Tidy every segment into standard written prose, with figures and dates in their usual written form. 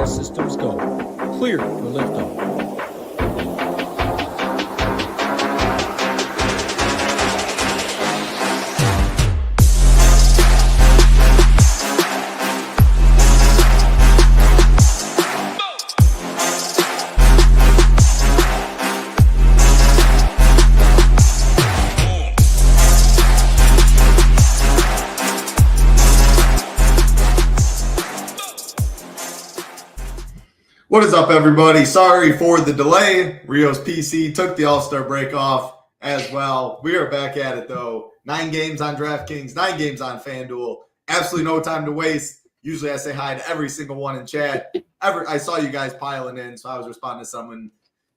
All systems go. Clear for liftoff. What is up, everybody? Sorry for the delay. Rio's PC took the All-Star break off as well. We are back at it, though. 9 games on DraftKings, 9 games on FanDuel. Absolutely no time to waste. Usually I say hi to every single one in chat. I saw you guys piling in, so I was responding to someone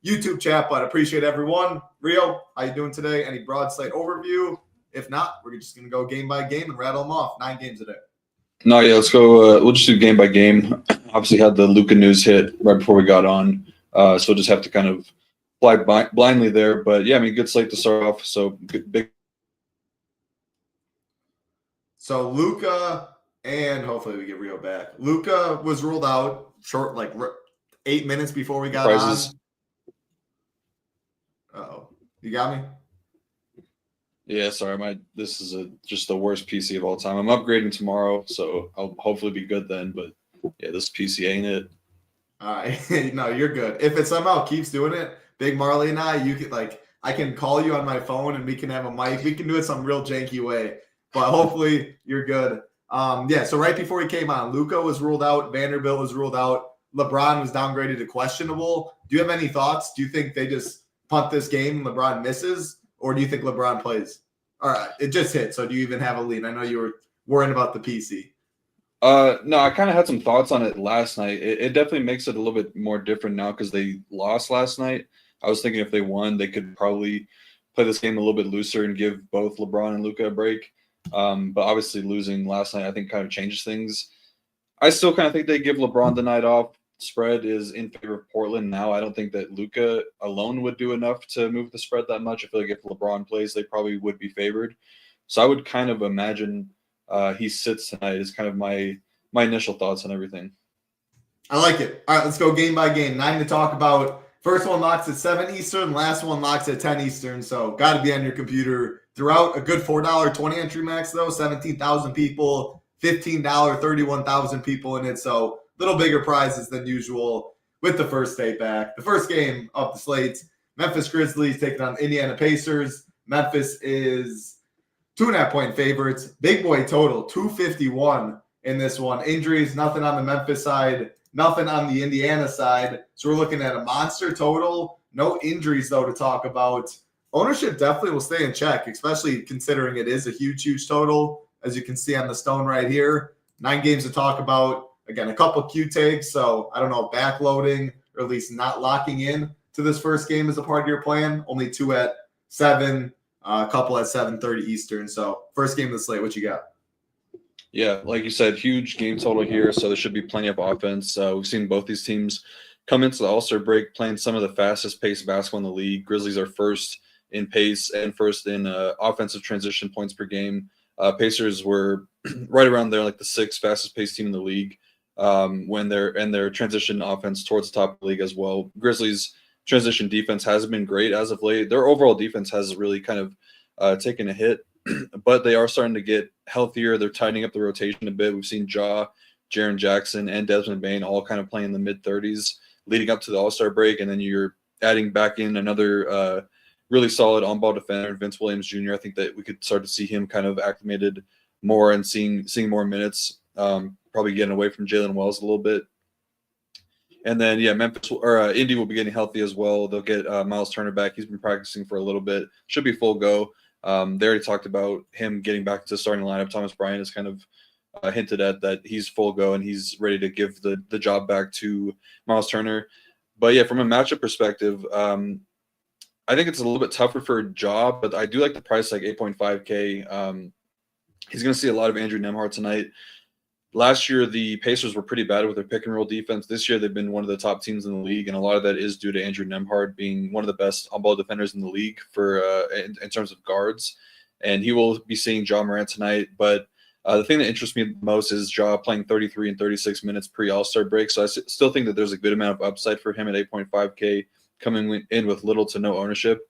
YouTube chat, but appreciate everyone. Rio, how you doing today? Any broad slate overview? If not, we're just going to go game by game and rattle them off. 9 games a day. No, yeah, let's go. We'll just do game by game. Obviously, had the Luka news hit right before we got on, so we'll just have to kind of fly blindly there. But yeah, I mean, good slate to start off. So big. So Luka, and hopefully we get Rio back. Luka was ruled out short, like 8 minutes before we got Prizes. on. Uh-oh, you got me? Yeah, sorry, this is just the worst PC of all time. I'm upgrading tomorrow, so I'll hopefully be good then. But yeah, this PC ain't it. All right, no, you're good. If it somehow keeps doing it, Big Marley and I can call you on my phone and we can have a mic. We can do it some real janky way, but hopefully you're good. Yeah. So right before he came on, Luka was ruled out. Vanderbilt was ruled out. LeBron was downgraded to questionable. Do you have any thoughts? Do you think they just punt this game and LeBron misses? Or do you think LeBron plays? All right, it just hit. So do you even have a lead? I know you were worrying about the PC. No, I kind of had some thoughts on it last night. It definitely makes it a little bit more different now because they lost last night. I was thinking if they won, they could probably play this game a little bit looser and give both LeBron and Luka a break. But obviously losing last night, I think, kind of changes things. I still kind of think they give LeBron the night off. Spread is in favor of Portland now. I don't think that Luka alone would do enough to move the spread that much. I feel like if LeBron plays, they probably would be favored. So I would kind of imagine he sits tonight is kind of my initial thoughts on everything. I like it. All right, let's go game by game. 9 to talk about. First one locks at 7 Eastern. Last one locks at 10 Eastern. So got to be on your computer throughout. A good $4.20 entry max, though. 17,000 people. $15, 31,000 people in it. So little bigger prizes than usual with the first day back. The first game of the slate, Memphis Grizzlies taking on Indiana Pacers. Memphis is 2.5-point favorites. Big boy total, 251 in this one. Injuries, nothing on the Memphis side, nothing on the Indiana side. So we're looking at a monster total. No injuries, though, to talk about. Ownership definitely will stay in check, especially considering it is a huge, huge total, as you can see on the stone right here. 9 games to talk about. Again, a couple Q takes, so I don't know, backloading or at least not locking in to this first game as a part of your plan. Only 2 at 7, a couple at 7:30 Eastern. So first game of the slate, what you got? Yeah, like you said, huge game total here, so there should be plenty of offense. We've seen both these teams come into the All-Star break playing some of the fastest paced basketball in the league. Grizzlies are first in pace and first in offensive transition points per game. Pacers were right around there, like the 6th fastest paced team in the league. When their transition offense towards the top of the league as well. Grizzlies' transition defense hasn't been great as of late. Their overall defense has really kind of taken a hit, but they are starting to get healthier. They're tightening up the rotation a bit. We've seen Jaren Jackson, and Desmond Bane all kind of playing in the mid-30s leading up to the All-Star break, and then you're adding back in another really solid on-ball defender, Vince Williams Jr. I think that we could start to see him kind of acclimated more and seeing more minutes. Probably getting away from Jalen Wells a little bit. And then, yeah, Memphis or Indy will be getting healthy as well. They'll get Miles Turner back. He's been practicing for a little bit. Should be full go. They already talked about him getting back to starting lineup. Thomas Bryant has kind of hinted at that he's full go and he's ready to give the job back to Miles Turner. But, yeah, from a matchup perspective, I think it's a little bit tougher for Ja, but I do like the price, like 8.5K. He's going to see a lot of Andrew Nembhard tonight. Last year, the Pacers were pretty bad with their pick-and-roll defense. This year, they've been one of the top teams in the league, and a lot of that is due to Andrew Nembhard being one of the best on-ball defenders in the league for in terms of guards. And he will be seeing Ja Morant tonight. But The thing that interests me most is Ja playing 33 and 36 minutes pre-All-Star break. So I still think that there's a good amount of upside for him at 8.5K coming in with little to no ownership.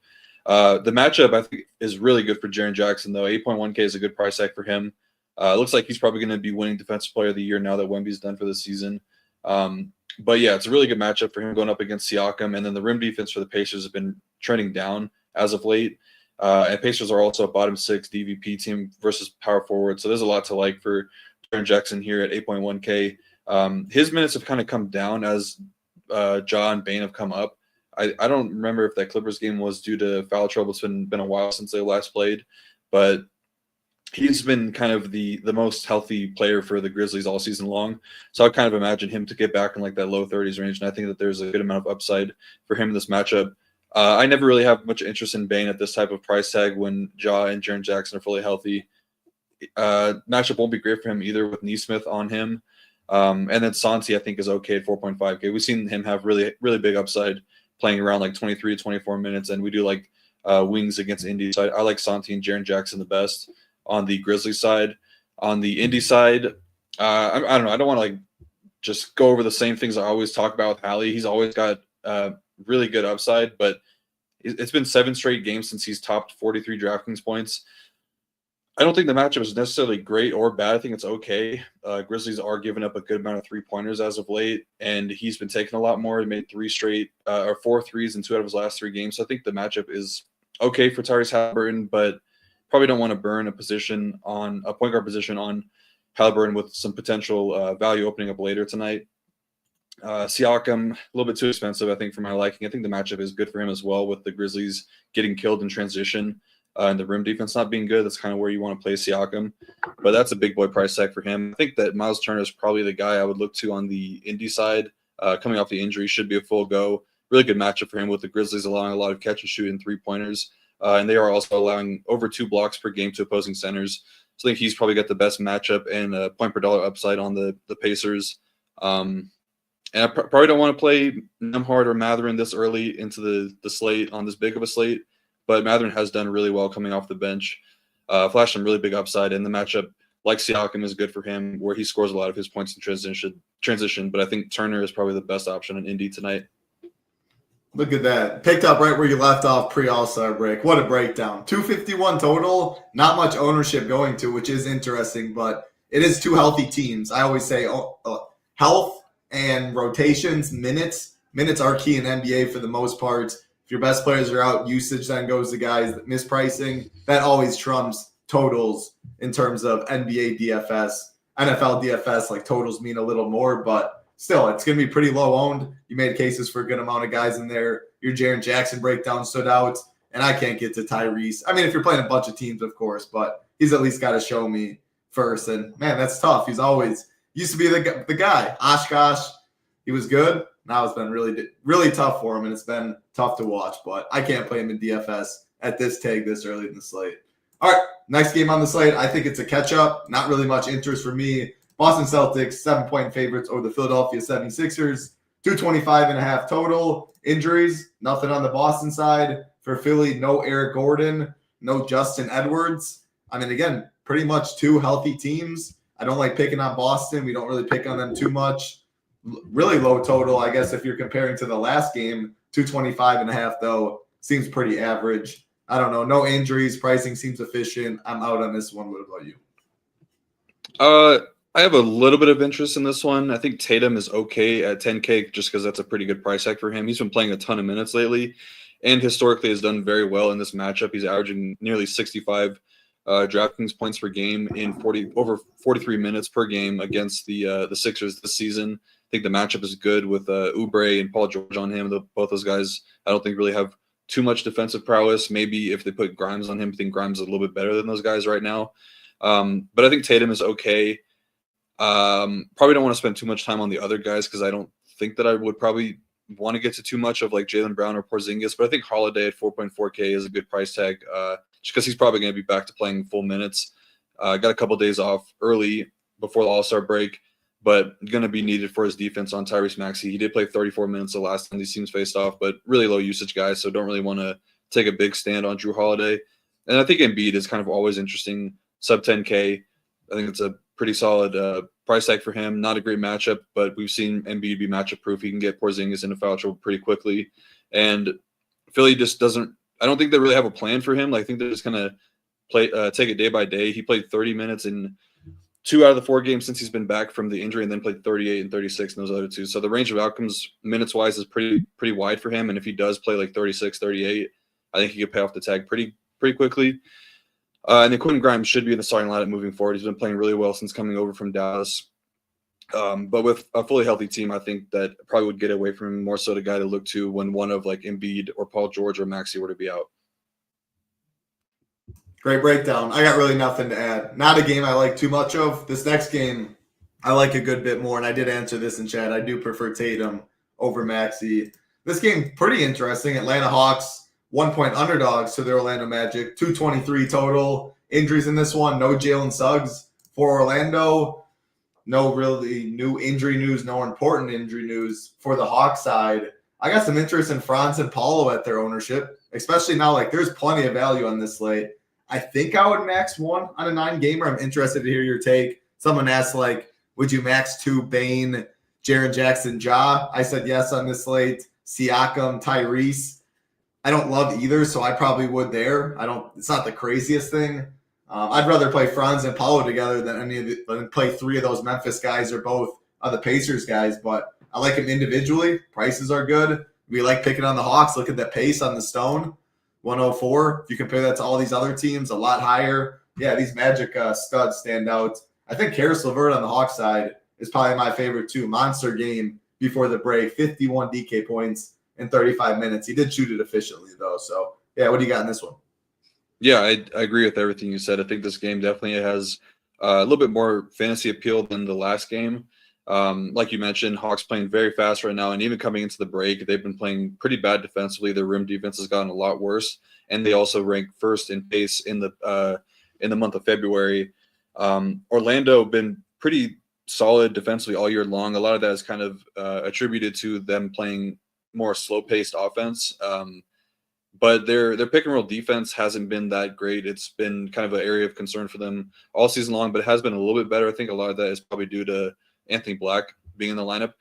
The matchup, I think, is really good for Jaren Jackson, though. 8.1K is a good price tag for him. It looks like he's probably going to be winning Defensive Player of the Year now that Wemby's done for the season. But yeah, it's a really good matchup for him going up against Siakam. And then the rim defense for the Pacers has been trending down as of late. And Pacers are also a bottom 6 DVP team versus power forward. So there's a lot to like for Jaren Jackson here at 8.1K. His minutes have kind of come down as Ja and Bane have come up. I don't remember if that Clippers game was due to foul trouble. It's been a while since they last played. But he's been kind of the most healthy player for the Grizzlies all season long. So I kind of imagine him to get back in like that low 30s range. And I think that there's a good amount of upside for him in this matchup. I never really have much interest in Bane at this type of price tag when Ja and Jaren Jackson are fully healthy. Matchup won't be great for him either with Neesmith on him. And then Santi, I think, is okay at 4.5K. We've seen him have really, really big upside playing around like 23 to 24 minutes. And we do like wings against Indy. So I like Santi and Jaren Jackson the best on the Grizzlies side. On the Indy side, I don't know. I don't want to like just go over the same things I always talk about with Hallie. He's always got really good upside, but it's been 7 straight games since he's topped 43 DraftKings points. I don't think the matchup is necessarily great or bad. I think it's okay. Grizzlies are giving up a good amount of 3-pointers as of late, and he's been taking a lot more. He made 4 threes in 2 out of his last 3 games. So I think the matchup is okay for Tyrese Halliburton, but probably don't want to burn a point guard position on Halliburton with some potential value opening up later tonight. Siakam, a little bit too expensive, I think, for my liking. I think the matchup is good for him as well with the Grizzlies getting killed in transition and the rim defense not being good. That's kind of where you want to play Siakam. But that's a big boy price tag for him. I think that Miles Turner is probably the guy I would look to on the Indy side. Coming off the injury, should be a full go. Really good matchup for him with the Grizzlies allowing a lot of catch and shoot and 3-pointers. And they are also allowing over 2 blocks per game to opposing centers. So I think he's probably got the best matchup and point per dollar upside on the Pacers. And I probably don't want to play Nembhard or Mathurin this early into the slate on this big of a slate, but Mathurin has done really well coming off the bench. Flashed some really big upside, and the matchup, like Siakam, is good for him, where he scores a lot of his points in transition. But I think Turner is probably the best option in Indy tonight. Look at that. Picked up right where you left off pre-All-Star break. What a breakdown. 251 total, not much ownership going to, which is interesting, but it is 2 healthy teams. I always say health and rotations, minutes are key in NBA for the most part. If your best players are out, usage then goes to guys that mispricing. That always trumps totals in terms of NBA DFS. NFL DFS, like totals mean a little more, but still, it's going to be pretty low owned. You made cases for a good amount of guys in there. Your Jaren Jackson breakdown stood out, and I can't get to Tyrese. I mean, if you're playing a bunch of teams, of course, but he's at least got to show me first. And, man, that's tough. He's always used to be the guy. Oshkosh, he was good. Now it's been really, really tough for him, and it's been tough to watch. But I can't play him in DFS at this tag this early in the slate. All right, next game on the slate, I think it's a catch-up. Not really much interest for me. Boston Celtics, 7-point favorites over the Philadelphia 76ers. 225.5 total. Injuries, nothing on the Boston side. For Philly, no Eric Gordon, no Justin Edwards. I mean, again, pretty much 2 healthy teams. I don't like picking on Boston. We don't really pick on them too much. Really low total, I guess, if you're comparing to the last game. 225.5, though, seems pretty average. I don't know. No injuries. Pricing seems efficient. I'm out on this one. What about you? I have a little bit of interest in this one. I think Tatum is okay at 10K just because that's a pretty good price tag for him. He's been playing a ton of minutes lately and historically has done very well in this matchup. He's averaging nearly 65 DraftKings points per game in over 43 minutes per game against the Sixers this season. I think the matchup is good with Oubre and Paul George on him. Both those guys, I don't think really have too much defensive prowess. Maybe if they put Grimes on him, I think Grimes is a little bit better than those guys right now. But I think Tatum is okay. Probably don't want to spend too much time on the other guys because I don't think that I would probably want to get to too much of like Jaylen Brown or Porzingis. But I think Holiday at 4.4K is a good price tag just because he's probably going to be back to playing full minutes. Got a couple days off early before the All-Star break, but going to be needed for his defense on Tyrese Maxey. He did play 34 minutes the last time these teams faced off, but really low usage guys, so don't really want to take a big stand on Drew Holiday. And I think Embiid is kind of always interesting, sub 10K. I think it's a pretty solid price tag for him. Not a great matchup, but we've seen Embiid be matchup proof. He can get Porzingis into foul trouble pretty quickly. And Philly just doesn't – I don't think they really have a plan for him. Like, I think they're just going to take it day by day. He played 30 minutes in 2 out of the 4 games since he's been back from the injury, and then played 38 and 36 in those other 2. So the range of outcomes minutes-wise is pretty wide for him. And if he does play like 36, 38, I think he could pay off the tag pretty quickly. And then Quentin Grimes should be in the starting lineup moving forward. He's been playing really well since coming over from Dallas. But with a fully healthy team, I think that probably would get away from him, more so the guy to look to when one of like Embiid or Paul George or Maxey were to be out. Great breakdown. I got really nothing to add. Not a game I like too much of. This next game, I like a good bit more, and I did answer this in chat. I do prefer Tatum over Maxey. This game, pretty interesting. Atlanta Hawks, 1-point underdogs to the Orlando Magic, 223 total. Injuries in this one, no Jalen Suggs for Orlando. No really new injury news, no important injury news for the Hawks side. I got some interest in Franz and Paulo at their ownership, especially now. Like, there's plenty of value on this slate. I think I would max 1 on a 9-gamer. I'm interested to hear your take. Someone asked, like, would you max 2 Bane, Jaren Jackson, Ja? I said yes on this slate. Siakam, Tyrese. I don't love either, so I probably would there. It's not the craziest thing. I'd rather play Franz and Paulo together than play 3 of those Memphis guys or both of the Pacers guys. But I like them individually. Prices are good. We like picking on the Hawks. Look at the pace on the Stone. 104. If you compare that to all these other teams, a lot higher. Yeah, these Magic studs stand out. I think Karis LeVert on the Hawks side is probably my favorite too. Monster game before the break. 51 DK points in 35 minutes. He did shoot it efficiently though. So yeah, what do you got in this one? Yeah, I agree with everything you said. I think this game definitely has a little bit more fantasy appeal than the last game. Like you mentioned, Hawks playing very fast right now, and even coming into the break, they've been playing pretty bad defensively. Their rim defense has gotten a lot worse, and they also rank first in pace in the month of February. Orlando been pretty solid defensively all year long. A lot of that is kind of attributed to them playing more slow-paced offense. But their pick and roll defense hasn't been that great. It's been kind of an area of concern for them all season long, but it has been a little bit better. I think a lot of that is probably due to Anthony Black being in the lineup,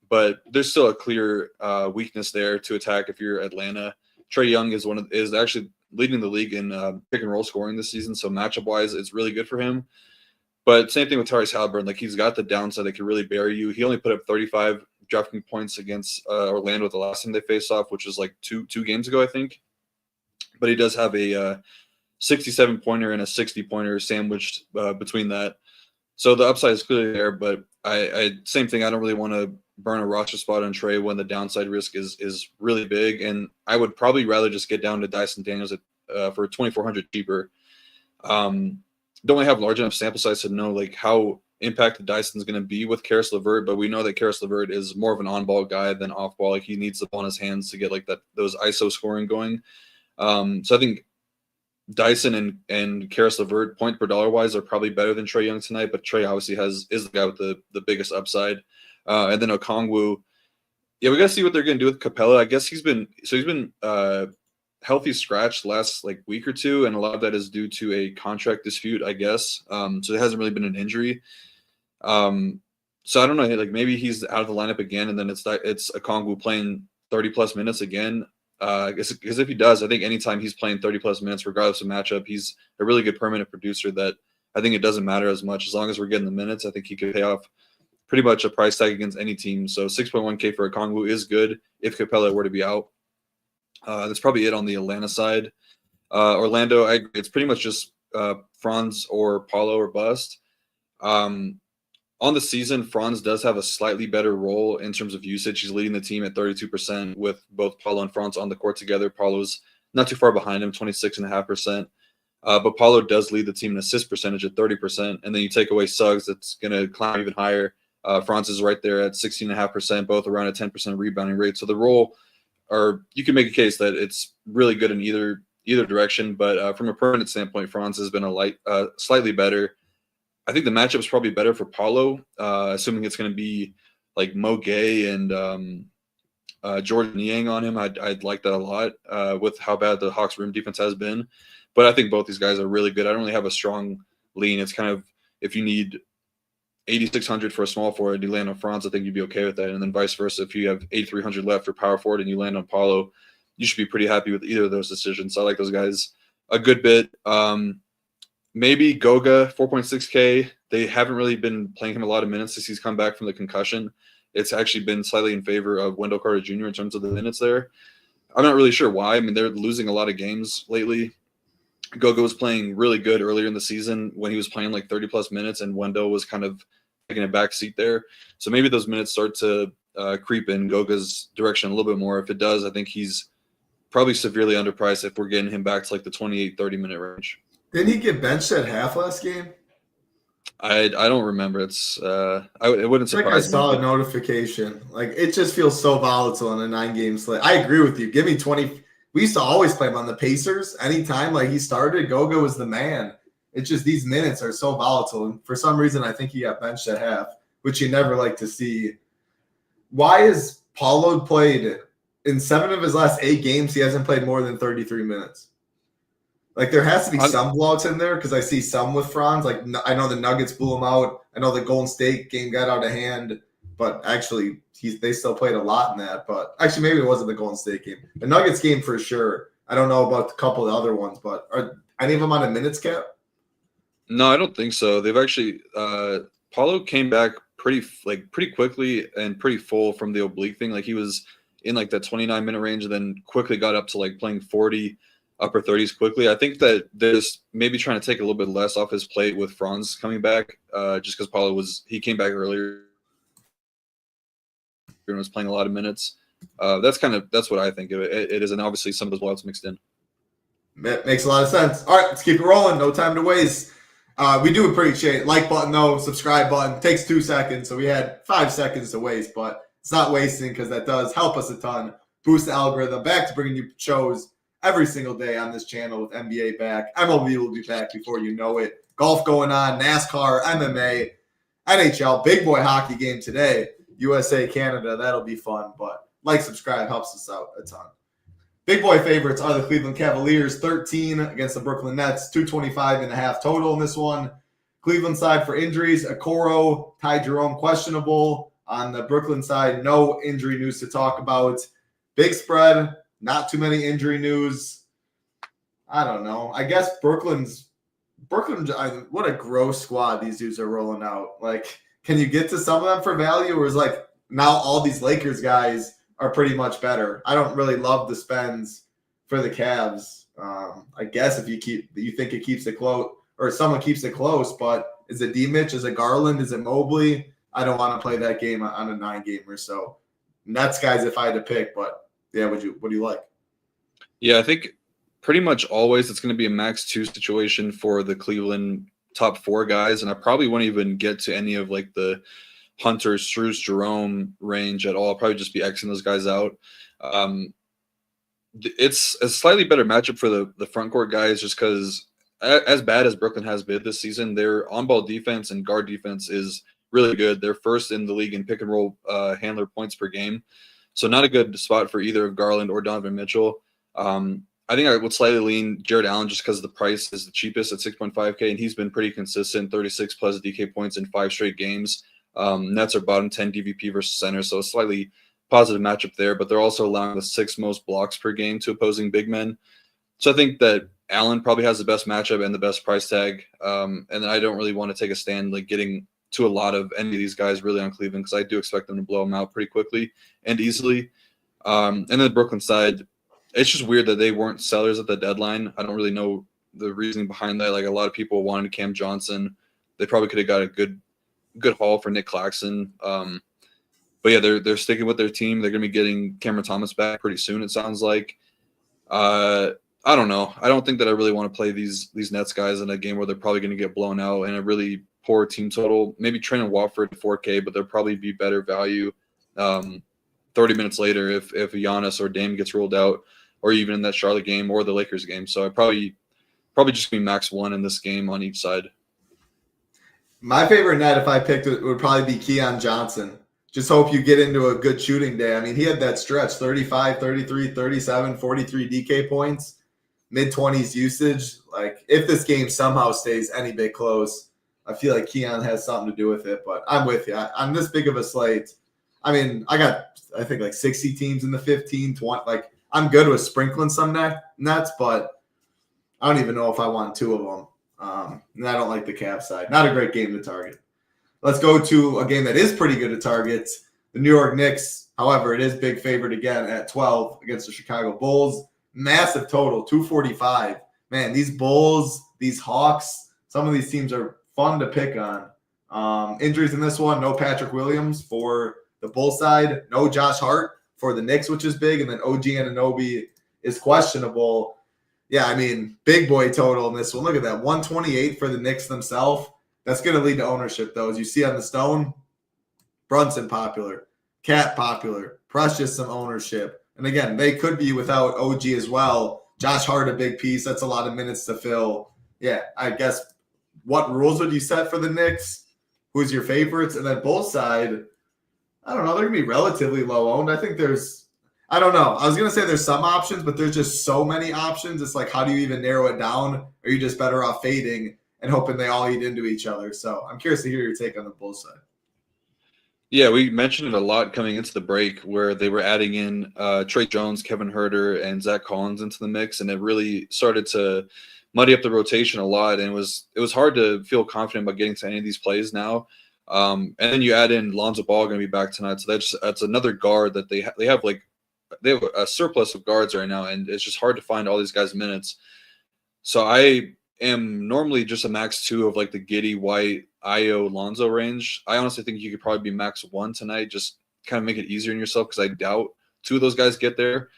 but there's still a clear weakness there to attack if you're Atlanta. Trae Young is actually leading the league in pick and roll scoring this season, so matchup wise, it's really good for him. But same thing with Tyrese Halliburton. Like, he's got the downside that can really bury you. He only put up 35 DraftKings points against Orlando the last time they faced off, which was like two games ago, I think. But he does have a 67-pointer and a 60-pointer sandwiched between that. So the upside is clearly there, but I same thing. I don't really want to burn a roster spot on Trae when the downside risk is really big, and I would probably rather just get down to Dyson Daniels for 2,400 cheaper. Don't really have large enough sample size to know like how impacted Dyson's going to be with Karis LeVert, but we know that Karis LeVert is more of an on-ball guy than off-ball. Like, he needs the ball in his hands to get like those ISO scoring going. So I think Dyson and Karis LeVert point per dollar wise are probably better than Trae Young tonight, but Trae obviously is the guy with the biggest upside. And then Okongwu, yeah, we got to see what they're going to do with Capella. I guess he's been healthy scratch the last like week or two, and a lot of that is due to a contract dispute, I guess. So it hasn't really been an injury. So I don't know, like maybe he's out of the lineup again, and then it's Okongwu playing 30+ minutes again. Because if he does, I think anytime he's playing 30+ minutes, regardless of matchup, he's a really good permanent producer that I think it doesn't matter as much. As long as we're getting the minutes, I think he could pay off pretty much a price tag against any team. So 6.1K for Okongwu is good if Capella were to be out. That's probably it on the Atlanta side. Orlando, I agree. It's pretty much just Franz or Paulo or bust. On the season, Franz does have a slightly better role in terms of usage. He's leading the team at 32% with both Paulo and Franz on the court together. Paulo's not too far behind him, 26.5%. But Paulo does lead the team in assist percentage at 30%. And then you take away Suggs, that's going to climb even higher. Franz is right there at 16.5%, both around a 10% rebounding rate. So the role, or you can make a case that it's really good in either direction. But from a permanent standpoint, Franz has been slightly better. I think the matchup is probably better for Paulo, assuming it's going to be like Mo Gay and Jordan Niang on him. I'd like that a lot with how bad the Hawks rim defense has been. But I think both these guys are really good. I don't really have a strong lean. It's kind of if you need 8,600 for a small forward and you land on Franz, I think you'd be okay with that. And then vice versa, if you have 8,300 left for power forward and you land on Paulo, you should be pretty happy with either of those decisions. So I like those guys a good bit. Maybe Goga, 4.6K. They haven't really been playing him a lot of minutes since he's come back from the concussion. It's actually been slightly in favor of Wendell Carter Jr. in terms of the minutes there. I'm not really sure why. I mean, they're losing a lot of games lately. Goga was playing really good earlier in the season when he was playing like 30-plus minutes, and Wendell was kind of taking a back seat there. So maybe those minutes start to creep in Goga's direction a little bit more. If it does, I think he's probably severely underpriced if we're getting him back to like the 28, 30-minute range. Didn't he get benched at half last game? I don't remember. It wouldn't surprise me. I saw a notification. Like, it just feels so volatile in a 9-game slate. I agree with you. Give me 20. We used to always play him on the Pacers. Anytime like he started, Goga was the man. It's just these minutes are so volatile. And for some reason, I think he got benched at half, which you never like to see. Why is Paulo played in 7 of his last 8 games? He hasn't played more than 33 minutes. Like, there has to be some blowouts in there because I see some with Franz. Like, I know the Nuggets blew him out. I know the Golden State game got out of hand. But actually, they still played a lot in that. But actually, maybe it wasn't the Golden State game. The Nuggets game for sure. I don't know about a couple of the other ones. But are any of them on a minutes cap? No, I don't think so. They've actually Paulo came back pretty quickly and pretty full from the oblique thing. Like, he was in like that 29-minute range and then quickly got up to like playing 40, upper 30s quickly. I think that there's maybe trying to take a little bit less off his plate with Franz coming back, just because Paulo he came back earlier and was playing a lot of minutes. That's what I think of it. It is, and obviously some of those blowouts mixed in. Makes a lot of sense. All right, let's keep it rolling. No time to waste. We do appreciate like button though, subscribe button. Takes 2 seconds, so we had 5 seconds to waste, but it's not wasting because that does help us a ton. Boost the algorithm. Back to bringing you shows every single day on this channel with NBA back. MLB will be back before you know it. Golf going on, NASCAR, MMA, NHL, big boy hockey game today. USA, Canada, that'll be fun. But like, subscribe helps us out a ton. Big boy favorites are the Cleveland Cavaliers, 13 against the Brooklyn Nets, 225.5 total in this one. Cleveland side for injuries, Okoro, Ty Jerome questionable. On the Brooklyn side, no injury news to talk about. Big spread, not too many injury news. I don't know. I guess Brooklyn. What a gross squad these dudes are rolling out. Like, can you get to some of them for value, or is like now all these Lakers guys are pretty much better? I don't really love the spends for the Cavs. I guess if you think it keeps it close, or someone keeps it close, but is it D-Mitch? Is it Garland? Is it Mobley? I don't want to play that game on a 9-gamer. So Nets guys, if I had to pick, but yeah, what do you like? Yeah, I think pretty much always it's going to be a max 2 situation for the Cleveland top 4 guys, and I probably won't even get to any of like the Hunter, Strus, Jerome range at all. I'll probably just be Xing those guys out. It's a slightly better matchup for the front court guys just because as bad as Brooklyn has been this season, their on-ball defense and guard defense is really good. They're first in the league in pick-and-roll handler points per game. So not a good spot for either of Garland or Donovan Mitchell. I think I would slightly lean Jared Allen just because the price is the cheapest at 6.5K, and he's been pretty consistent, 36-plus DK points in 5 straight games. Nets are bottom 10 DVP versus center, so a slightly positive matchup there, but they're also allowing the 6th most blocks per game to opposing big men. So I think that Allen probably has the best matchup and the best price tag, and then I don't really want to take a stand like getting to a lot of any of these guys really on Cleveland because I do expect them to blow them out pretty quickly and easily. And then the Brooklyn side, it's just weird that they weren't sellers at the deadline. I don't really know the reasoning behind that. Like, a lot of people wanted Cam Johnson. They probably could have got a good haul for Nick Claxton. But yeah, they're sticking with their team. They're going to be getting Cameron Thomas back pretty soon, it sounds like. I don't know. I don't think that I really want to play these Nets guys in a game where they're probably going to get blown out and a really poor team total. Maybe Trent and Watford 4K, but they'll probably be better value 30 minutes later if Giannis or Dame gets rolled out, or even in that Charlotte game or the Lakers game. So I probably just be max 1 in this game on each side. My favorite net, if I picked it, would probably be Keon Johnson. Just hope you get into a good shooting day. I mean, he had that stretch, 35, 33, 37, 43 DK points, mid-20s usage. Like, if this game somehow stays any bit close, I feel like Keon has something to do with it, but I'm with you. On this big of a slate, I mean, I think like 60 teams in the 15, 20. Like, I'm good with sprinkling some nets, but I don't even know if I want two of them. And I don't like the Cavs side. Not a great game to target. Let's go to a game that is pretty good to target. The New York Knicks, however, it is big favorite again at 12 against the Chicago Bulls. Massive total, 245. Man, these Bulls, these Hawks, some of these teams are fun to pick on. Injuries in this one, no Patrick Williams for the Bull side, no Josh Hart for the Knicks, which is big, and then OG Anunoby is questionable. Yeah, I mean, big boy total in this one. Look at that, 128 for the Knicks themselves. That's going to lead to ownership, though. As you see on the Stone, Brunson popular, Cat popular, Precious some ownership. And again, they could be without OG as well. Josh Hart, a big piece. That's a lot of minutes to fill. Yeah, I guess what rules would you set for the Knicks? Who's your favorites? And then both side, I don't know. They're going to be relatively low owned. I think I don't know. I was going to say there's some options, but there's just so many options. It's like, how do you even narrow it down? Are you just better off fading and hoping they all eat into each other? So I'm curious to hear your take on the Bulls side. Yeah, we mentioned it a lot coming into the break where they were adding in Trey Jones, Kevin Huerter, and Zach Collins into the mix, and it really started to muddy up the rotation a lot, and it was hard to feel confident about getting to any of these plays now. And then you add in Lonzo Ball going to be back tonight, so that's another guard that they have a surplus of guards right now, and it's just hard to find all these guys minutes. So I am normally just a max 2 of like the Giddey, White, Io, Lonzo range. I honestly think you could probably be max 1 tonight, just kind of make it easier on yourself because I doubt 2 of those guys get there.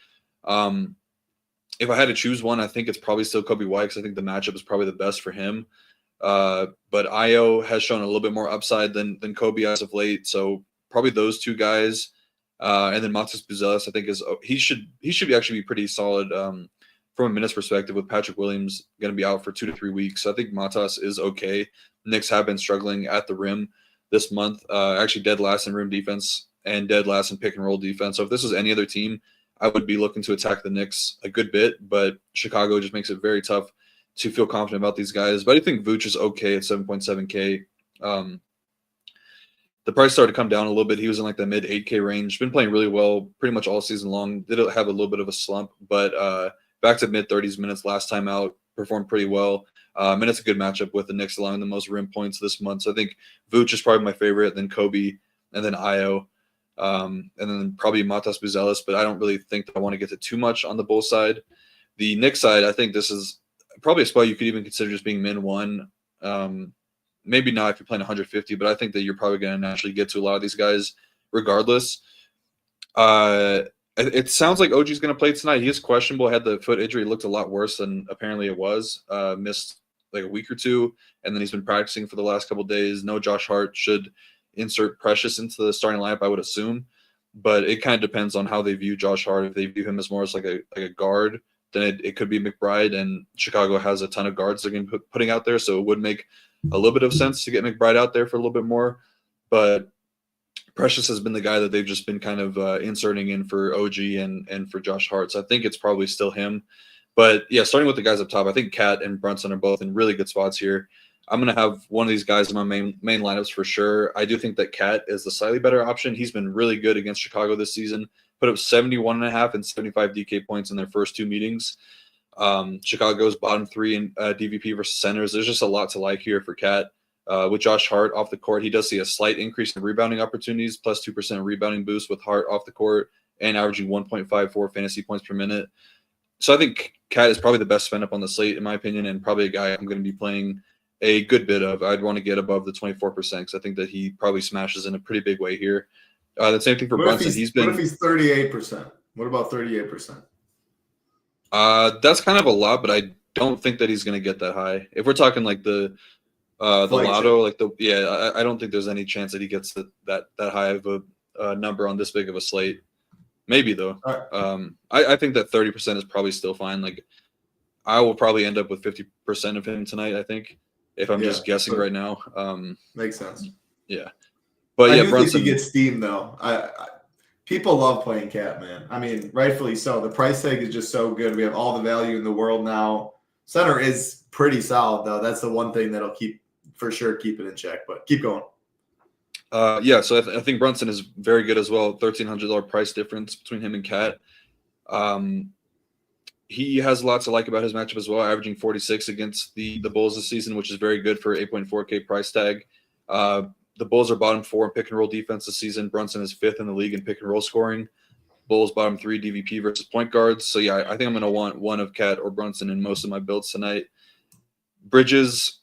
If I had to choose one, I think it's probably still Kobe White because I think the matchup is probably the best for him. But Io has shown a little bit more upside than Kobe as of late, so probably those 2 guys. And then Matas Buzelis, I think he should actually be pretty solid from a minutes perspective with Patrick Williams going to be out for 2 to 3 weeks. So I think Matas is okay. Knicks have been struggling at the rim this month, actually dead last in rim defense and dead last in pick and roll defense. So if this was any other team, I would be looking to attack the Knicks a good bit, but Chicago just makes it very tough to feel confident about these guys. But I think Vooch is okay at 7.7K. The price started to come down a little bit. He was in like the mid 8K range. Been playing really well pretty much all season long. Did have a little bit of a slump, but back to mid 30s minutes last time out. Performed pretty well. And it's a good matchup with the Knicks allowing the most rim points this month. So I think Vooch is probably my favorite, then Kobe, and then Io, and then probably Matas Buzelis. But I don't really think that I want to get to too much on the Bulls side. The Knicks side, I think this is probably a spot you could even consider just being min 1. Maybe not if you're playing 150, but I think that you're probably going to naturally get to a lot of these guys regardless. It sounds like OG's going to play tonight. He is questionable. Had the foot injury. It looked a lot worse than apparently it was. Missed like a week or 2, and then he's been practicing for the last couple of days. No Josh Hart. Should insert Precious into the starting lineup, I would assume. But it kind of depends on how they view Josh Hart. If they view him as more as like a guard, then it could be McBride, and Chicago has a ton of guards they're going to be putting out there, so it would make a little bit of sense to get McBride out there for a little bit more. But Precious has been the guy that they've just been kind of inserting in for OG and for Josh Hart. So I think it's probably still him. But yeah, starting with the guys up top, I think Cat and Brunson are both in really good spots here. I'm going to have one of these guys in my main lineups for sure. I do think that Cat is the slightly better option. He's been really good against Chicago this season. Put up 71.5 and 75 DK points in their first 2 meetings. Chicago's bottom 3 in DVP versus centers. There's just a lot to like here for Cat. With Josh Hart off the court, he does see a slight increase in rebounding opportunities, plus 2% rebounding boost with Hart off the court and averaging 1.54 fantasy points per minute. So I think Cat is probably the best spend up on the slate, in my opinion, and probably a guy I'm going to be playing a good bit of. I'd want to get above the 24% because I think that he probably smashes in a pretty big way here. The same thing for Brunson. What if he's 38%? What about 38%? That's kind of a lot, but I don't think that he's going to get that high. If we're talking like the lotto, like I don't think there's any chance that he gets that high of a number on this big of a slate. Maybe though. Right. I think that 30% is probably still fine. Like I will probably end up with 50% of him tonight. I think if I'm just guessing right now. Makes sense. Yeah, but I yeah, do Brunson think he gets steam though. People love playing Cat, man. I mean, rightfully so. The price tag is just so good. We have all the value in the world now. Center is pretty solid though. That's the one thing that'll keep for sure keep it in check. But keep going. Yeah, so I think Brunson is very good as well. $1,300 price difference between him and Cat. He has a lot to like about his matchup as well, averaging 46 against the Bulls this season, which is very good for 8.4K price tag. The Bulls are bottom 4 in pick and roll defense this season. Brunson is 5th in the league in pick and roll scoring. Bulls bottom 3 DVP versus point guards. So yeah, I think I'm going to want one of Cat or Brunson in most of my builds tonight. Bridges,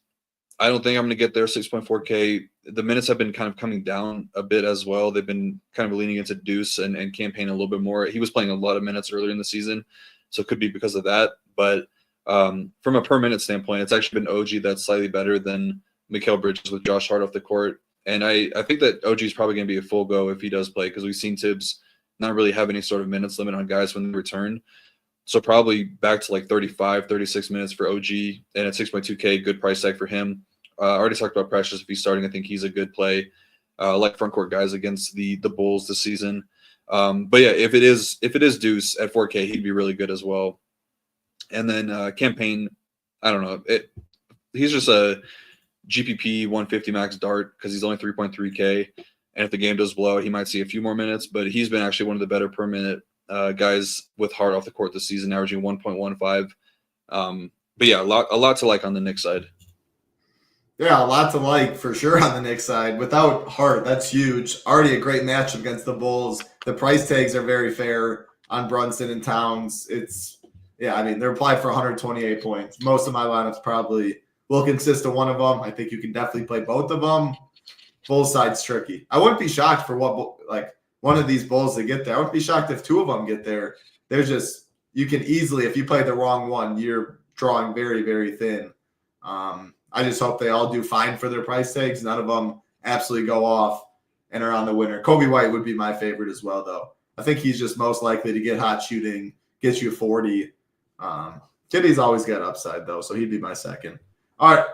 I don't think I'm going to get there. 6.4K. The minutes have been kind of coming down a bit as well. They've been kind of leaning into Deuce and campaign a little bit more. He was playing a lot of minutes earlier in the season, so it could be because of that. But from a per minute standpoint, it's actually been OG that's slightly better than Mikal Bridges with Josh Hart off the court. And I think that OG is probably going to be a full go if he does play, because we've seen Tibbs not really have any sort of minutes limit on guys when they return. So probably back to like 35, 36 minutes for OG, and at 6.2K, good price tag for him. I already talked about Precious. If he's starting, I think he's a good play. Like front court guys against the Bulls this season. But yeah, if it is Deuce at 4K, he'd be really good as well. And then campaign, I don't know. He's just a GPP 150 max dart because he's only 3.3K. And if the game does blow out, he might see a few more minutes. But he's been actually one of the better per minute guys with Hart off the court this season, averaging 1.15. But yeah, a lot to like on the Knicks side. Yeah, a lot to like for sure on the Knicks side. Without Hart, that's huge. Already a great matchup against the Bulls. The price tags are very fair on Brunson and Towns. They're applied for 128 points. Most of my lineups probably will consist of one of them. I think you can definitely play both of them. Bulls side's tricky. I wouldn't be shocked for one of these Bulls to get there. I wouldn't be shocked if 2 of them get there. You can easily, if you play the wrong one, you're drawing very, very thin. I just hope they all do fine for their price tags. None of them absolutely go off and are on the winner. Kobe White would be my favorite as well, though. I think he's just most likely to get hot shooting, get you 40. Kitty's always got upside, though, so he'd be my second. All right,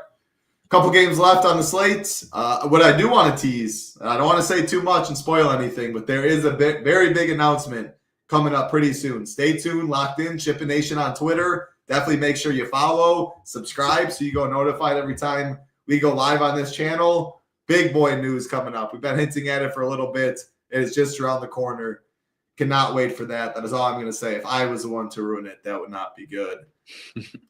couple games left on the slate. What I do want to tease, and I don't want to say too much and spoil anything, but there is a very big announcement coming up pretty soon. Stay tuned, locked in, SHIPIT Nation on Twitter. Definitely make sure you follow, subscribe, so you go notified every time we go live on this channel. Big boy news coming up. We've been hinting at it for a little bit. It is just around the corner. Cannot wait for that. That is all I'm going to say. If I was the one to ruin it, that would not be good.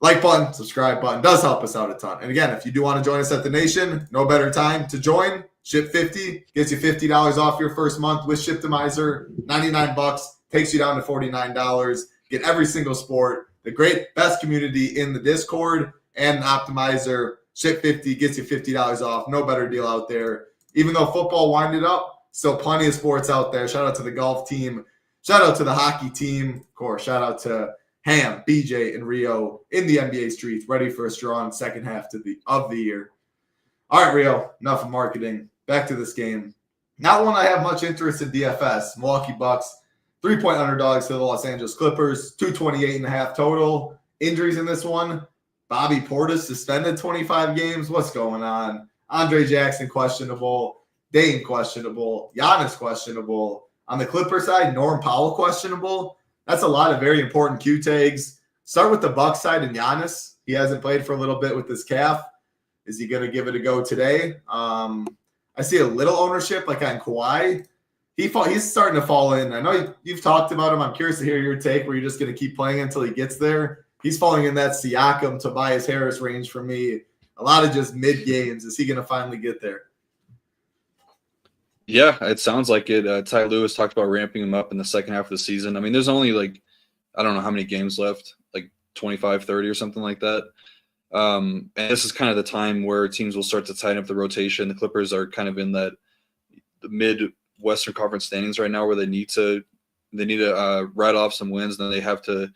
Like button, subscribe button does help us out a ton. And again, if you do want to join us at the Nation, no better time to join. Ship 50 gets you $50 off your first month with Shiptimizer. $99 takes you down to $49. Get every single sport. The great best community in the Discord and an optimizer. Ship 50 gets you $50 off. No better deal out there. Even though football winded up, still plenty of sports out there. Shout out to the golf team. Shout out to the hockey team. Of course, shout out to Ham, BJ, and Rio in the NBA streets, ready for a strong second half of the year. All right, Rio, enough of marketing. Back to this game. Not one I have much interest in DFS. Milwaukee Bucks. 3-point underdogs to the Los Angeles Clippers, 228.5 total. Injuries in this one. Bobby Portis suspended 25 games. What's going on? Andre Jackson questionable. Dame questionable. Giannis questionable. On the Clipper side, Norm Powell questionable. That's a lot of very important Q tags. Start with the Bucks side and Giannis. He hasn't played for a little bit with his calf. Is he going to give it a go today? I see a little ownership like on Kawhi. He's starting to fall in. I know you've talked about him. I'm curious to hear your take where you're just going to keep playing until he gets there. He's falling in that Siakam, Tobias Harris range for me. A lot of just mid games. Is he going to finally get there? Yeah, it sounds like it. Ty Lewis talked about ramping him up in the second half of the season. I mean, there's only I don't know how many games left, like 25, 30 or something like that. And this is kind of the time where teams will start to tighten up the rotation. The Clippers are kind of in the mid-Western Conference standings right now where they need to write off some wins. And then they have to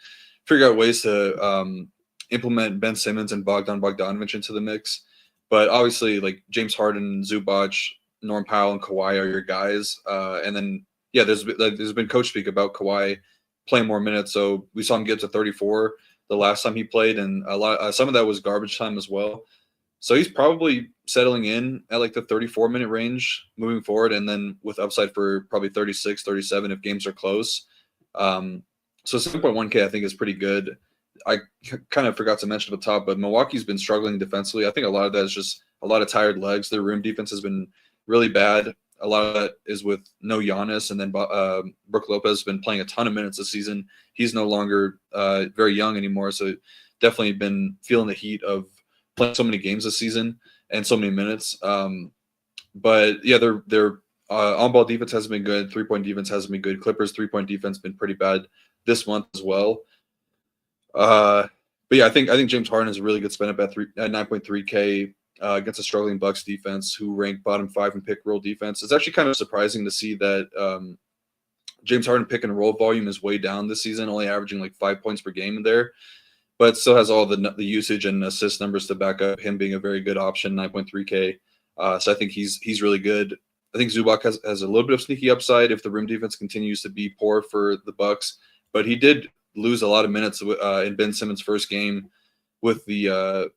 figure out ways to implement Ben Simmons and Bogdanović into the mix. But obviously, like James Harden, Zubac, Norm Powell, and Kawhi are your guys. And then, yeah, there's been coach speak about Kawhi playing more minutes. So we saw him get to 34 the last time he played, and some of that was garbage time as well. So he's probably settling in at like the 34-minute range moving forward, and then with upside for probably 36, 37 if games are close. So 7.1K I think is pretty good. I kind of forgot to mention at the top, but Milwaukee's been struggling defensively. I think a lot of that is just a lot of tired legs. Their rim defense has been really bad. A lot of that is with no Giannis, and then Brook Lopez has been playing a ton of minutes this season. He's no longer very young anymore, so definitely been feeling the heat of playing so many games this season and so many minutes. But yeah, their on-ball defense hasn't been good. 3-point defense hasn't been good. Clippers 3-point defense been pretty bad this month as well. But yeah, I think James Harden is a really good spin up at 9.3K. Against a struggling Bucks defense who ranked bottom 5 in pick roll defense. It's actually kind of surprising to see that James Harden pick and roll volume is way down this season, only averaging like 5 points per game in there, but still has all the usage and assist numbers to back up him being a very good option, 9.3K. So I think he's really good. I think Zubac has a little bit of sneaky upside if the rim defense continues to be poor for the Bucks, but he did lose a lot of minutes in Ben Simmons' first game with the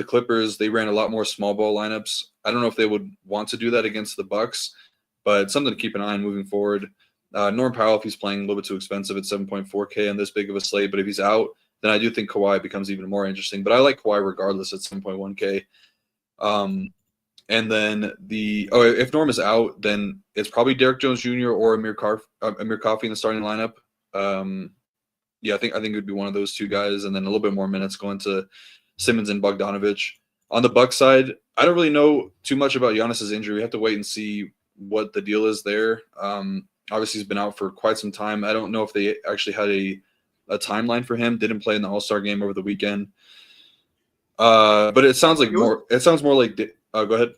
Clippers. They ran a lot more small ball lineups. I don't know if they would want to do that against the Bucks, but something to keep an eye on moving forward. Norm Powell, if he's playing a little bit too expensive at 7.4K on this big of a slate, but if he's out, then I do think Kawhi becomes even more interesting. But I like Kawhi regardless at 7.1K. And then if Norm is out, then it's probably Derek Jones Jr. or Amir Coffey in the starting lineup. Yeah, I think it would be one of those two guys, and then a little bit more minutes going to Simmons and Bogdanovich. On the Bucks side, I don't really know too much about Giannis's injury. We have to wait and see what the deal is there. Obviously, he's been out for quite some time. I don't know if they actually had a timeline for him. Didn't play in the All-Star game over the weekend. But it sounds like more. It sounds more like. Go ahead.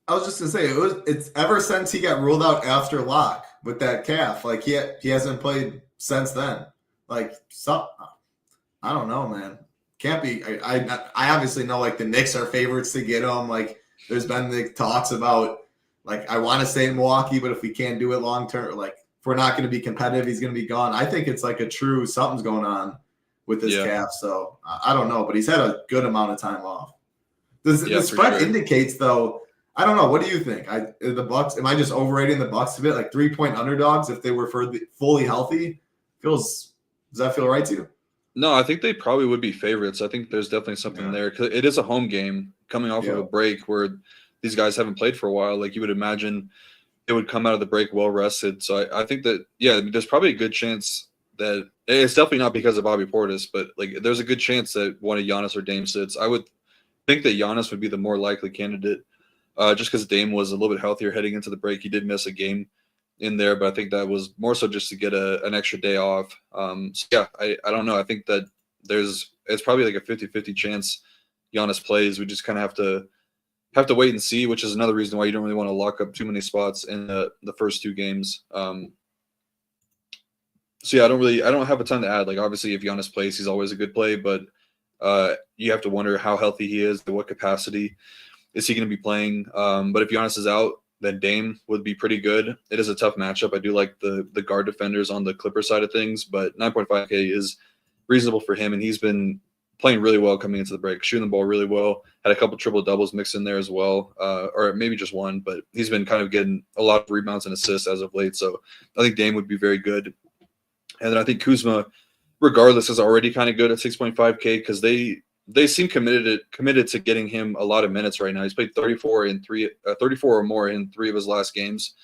I was just gonna say it's ever since he got ruled out after lock with that calf. Like he hasn't played since then. Like I don't know, man. Can't be. I obviously know like the Knicks are favorites to get him. Like there's been the talks about like I want to stay in Milwaukee, but if we can't do it long term, like if we're not going to be competitive, he's going to be gone. I think it's like a true something's going on with this calf. So I don't know, but he's had a good amount of time off. The spread indicates though. I don't know. What do you think? The Bucks. Am I just overrating the Bucks a bit? Like 3-point underdogs if they were fully healthy. Does that feel right to you? No, I think they probably would be favorites. I think there's definitely something there. 'Cause it is a home game coming off of a break where these guys haven't played for a while. Like you would imagine it would come out of the break well rested. So I think that, there's probably a good chance that it's definitely not because of Bobby Portis, but like there's a good chance that one of Giannis or Dame sits. I would think that Giannis would be the more likely candidate just because Dame was a little bit healthier heading into the break. He did miss a game in there, but I think that was more so just to get an extra day off. I don't know. I think that it's probably like a 50-50 chance Giannis plays. We just kind of have to wait and see, which is another reason why you don't really want to lock up too many spots in the first two games. I don't have a ton to add. Like obviously if Giannis plays, he's always a good play, but you have to wonder how healthy he is, to what capacity is he going to be playing. But if Giannis is out, then Dame would be pretty good. It is a tough matchup. I do like the guard defenders on the Clippers side of things, but 9.5K is reasonable for him, and he's been playing really well coming into the break, shooting the ball really well, had a couple triple doubles mixed in there as well, or maybe just one, but he's been kind of getting a lot of rebounds and assists as of late, so I think Dame would be very good. And then I think Kuzma, regardless, is already kind of good at 6.5K because they seem committed to getting him a lot of minutes right now. He's played 34 or more in 3 of his last games.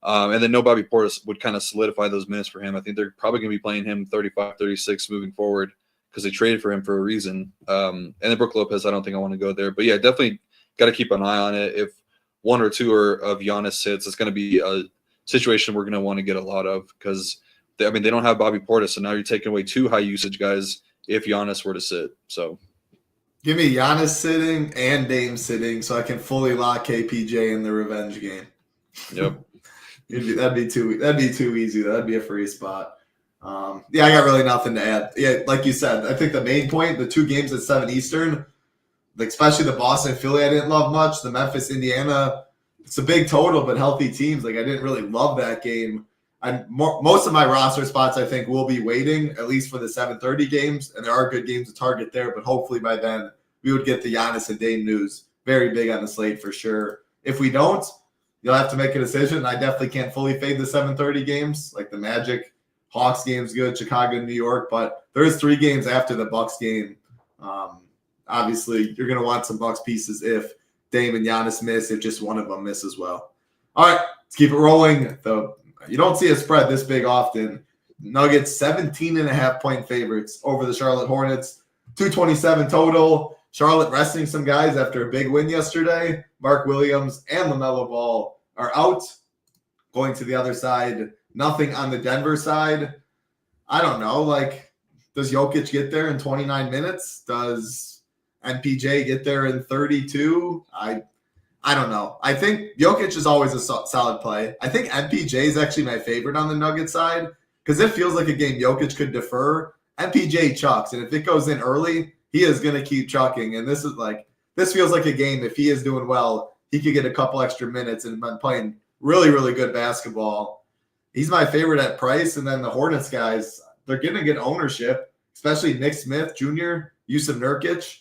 And then no Bobby Portis would kind of solidify those minutes for him. I think they're probably going to be playing him 35, 36 moving forward because they traded for him for a reason. And then Brook Lopez, I don't think I want to go there. But yeah, definitely got to keep an eye on it. If one or two of Giannis hits, it's going to be a situation we're going to want to get a lot of because, they don't have Bobby Portis. So now you're taking away 2 high usage guys if Giannis were to sit. So give me Giannis sitting and Dame sitting so I can fully lock KPJ in the revenge game. Yep. That'd be too easy. That'd be a free spot. I got really nothing to add. Yeah, like you said, I think the main point, the 2 games at 7 Eastern, like especially the Boston Philly, I didn't love much. The Memphis Indiana, it's a big total, but healthy teams. Like I didn't really love that game. Most of my roster spots, I think, will be waiting at least for the 7:30 games, and there are good games to target there. But hopefully by then we would get the Giannis and Dame news very big on the slate for sure. If we don't, you'll have to make a decision. I definitely can't fully fade the 7:30 games, like the Magic Hawks game's good, Chicago, New York, but there is 3 games after the Bucks game. Obviously, you're going to want some Bucks pieces if Dame and Giannis miss, if just one of them miss as well. All right, let's keep it rolling. You don't see a spread this big often. Nuggets 17.5-point favorites over the Charlotte Hornets. 227 total. Charlotte resting some guys after a big win yesterday. Mark Williams and LaMelo Ball are out. Going to the other side, nothing on the Denver side. I don't know. Like, does Jokic get there in 29 minutes? Does MPJ get there in 32? I don't know. I think Jokic is always a solid play. I think MPJ is actually my favorite on the Nuggets side because it feels like a game Jokic could defer. MPJ chucks, and if it goes in early, he is going to keep chucking. And this feels like a game, if he is doing well, he could get a couple extra minutes and been playing really, really good basketball. He's my favorite at price. And then the Hornets guys, they're going to get ownership, especially Nick Smith Jr., Yusuf Nurkic,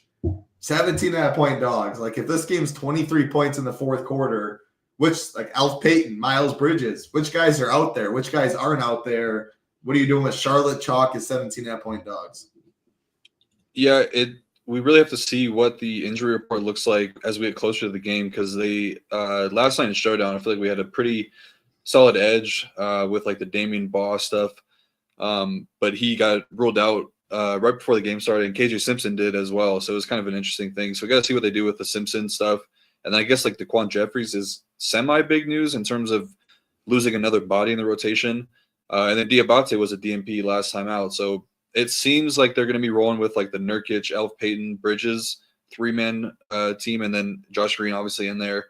17.5-point dogs. Like, if this game's 23 points in the fourth quarter, which, like, Elf Payton, Miles Bridges, which guys are out there? Which guys aren't out there? What are you doing with Charlotte chalk is 17.5-point dogs? Yeah, we really have to see what the injury report looks like as we get closer to the game because they last night in Showdown, I feel like we had a pretty solid edge with like the Damian Baugh stuff, but he got ruled out right before the game started, and KJ Simpson did as well. So it was kind of an interesting thing. So we got to see what they do with the Simpson stuff, and I guess like DaQuan Jeffries is semi big news in terms of losing another body in the rotation, and then Diabate was a DNP last time out, so. It seems like they're going to be rolling with like the Nurkic, Elf Payton, Bridges 3-man team, and then Josh Green obviously in there.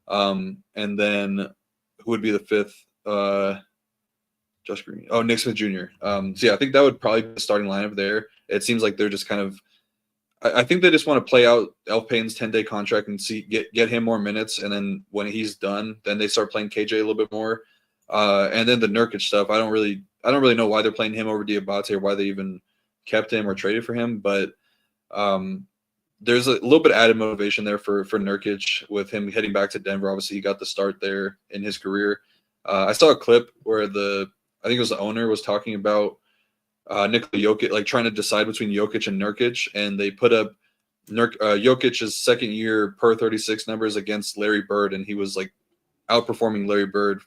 And then who would be the fifth? Josh Green. Oh, Nick Smith Jr. So yeah, I think that would probably be the starting lineup there. It seems like they're just kind of. I think they just want to play out Elf Payton's 10-day contract and get him more minutes, and then when he's done, then they start playing KJ a little bit more. And then the Nurkic stuff, I don't really know why they're playing him over Diabate or why they even kept him or traded for him. But there's a little bit of added motivation there for Nurkic with him heading back to Denver. Obviously, he got the start there in his career. I saw a clip where I think it was the owner was talking about Nikola Jokic, like trying to decide between Jokic and Nurkic, and they put up Jokic's second year per 36 numbers against Larry Bird, and he was like outperforming Larry Bird.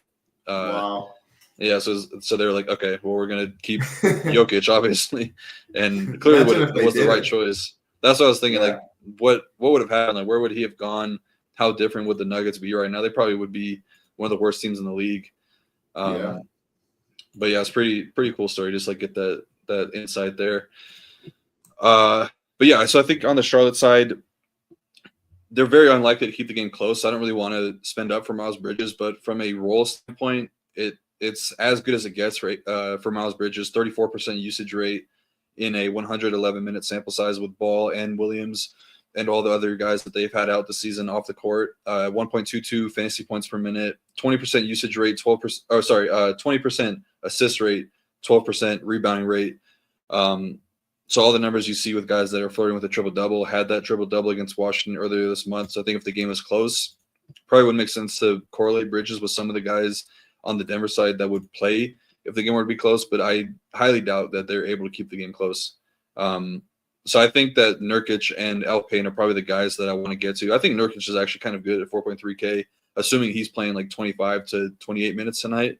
Wow. Yeah, so they're like, okay, well, we're gonna keep Jokic, obviously, and clearly it was the right choice. That's what I was thinking. Yeah. Like, what would have happened? Like, where would he have gone? How different would the Nuggets be right now? They probably would be one of the worst teams in the league. But yeah, it's pretty cool story. Just like get that insight there. But yeah, so I think on the Charlotte side, they're very unlikely to keep the game close. I don't really want to spend up for Miles Bridges, but from a role standpoint, it's as good as it gets for Miles Bridges. 34% usage rate in a 111-minute sample size with Ball and Williams and all the other guys that they've had out the season off the court. 1.22 fantasy points per minute, 20% usage rate, 20% assist rate, 12% rebounding rate. So all the numbers you see with guys that are flirting with a triple-double had that triple-double against Washington earlier this month. So I think if the game was close, probably wouldn't make sense to correlate Bridges with some of the guys on the Denver side that would play if the game were to be close, but I highly doubt that they're able to keep the game close. So I think that Nurkic and Elf Payton are probably the guys that I want to get to. I think Nurkic is actually kind of good at 4.3K, assuming he's playing like 25 to 28 minutes tonight.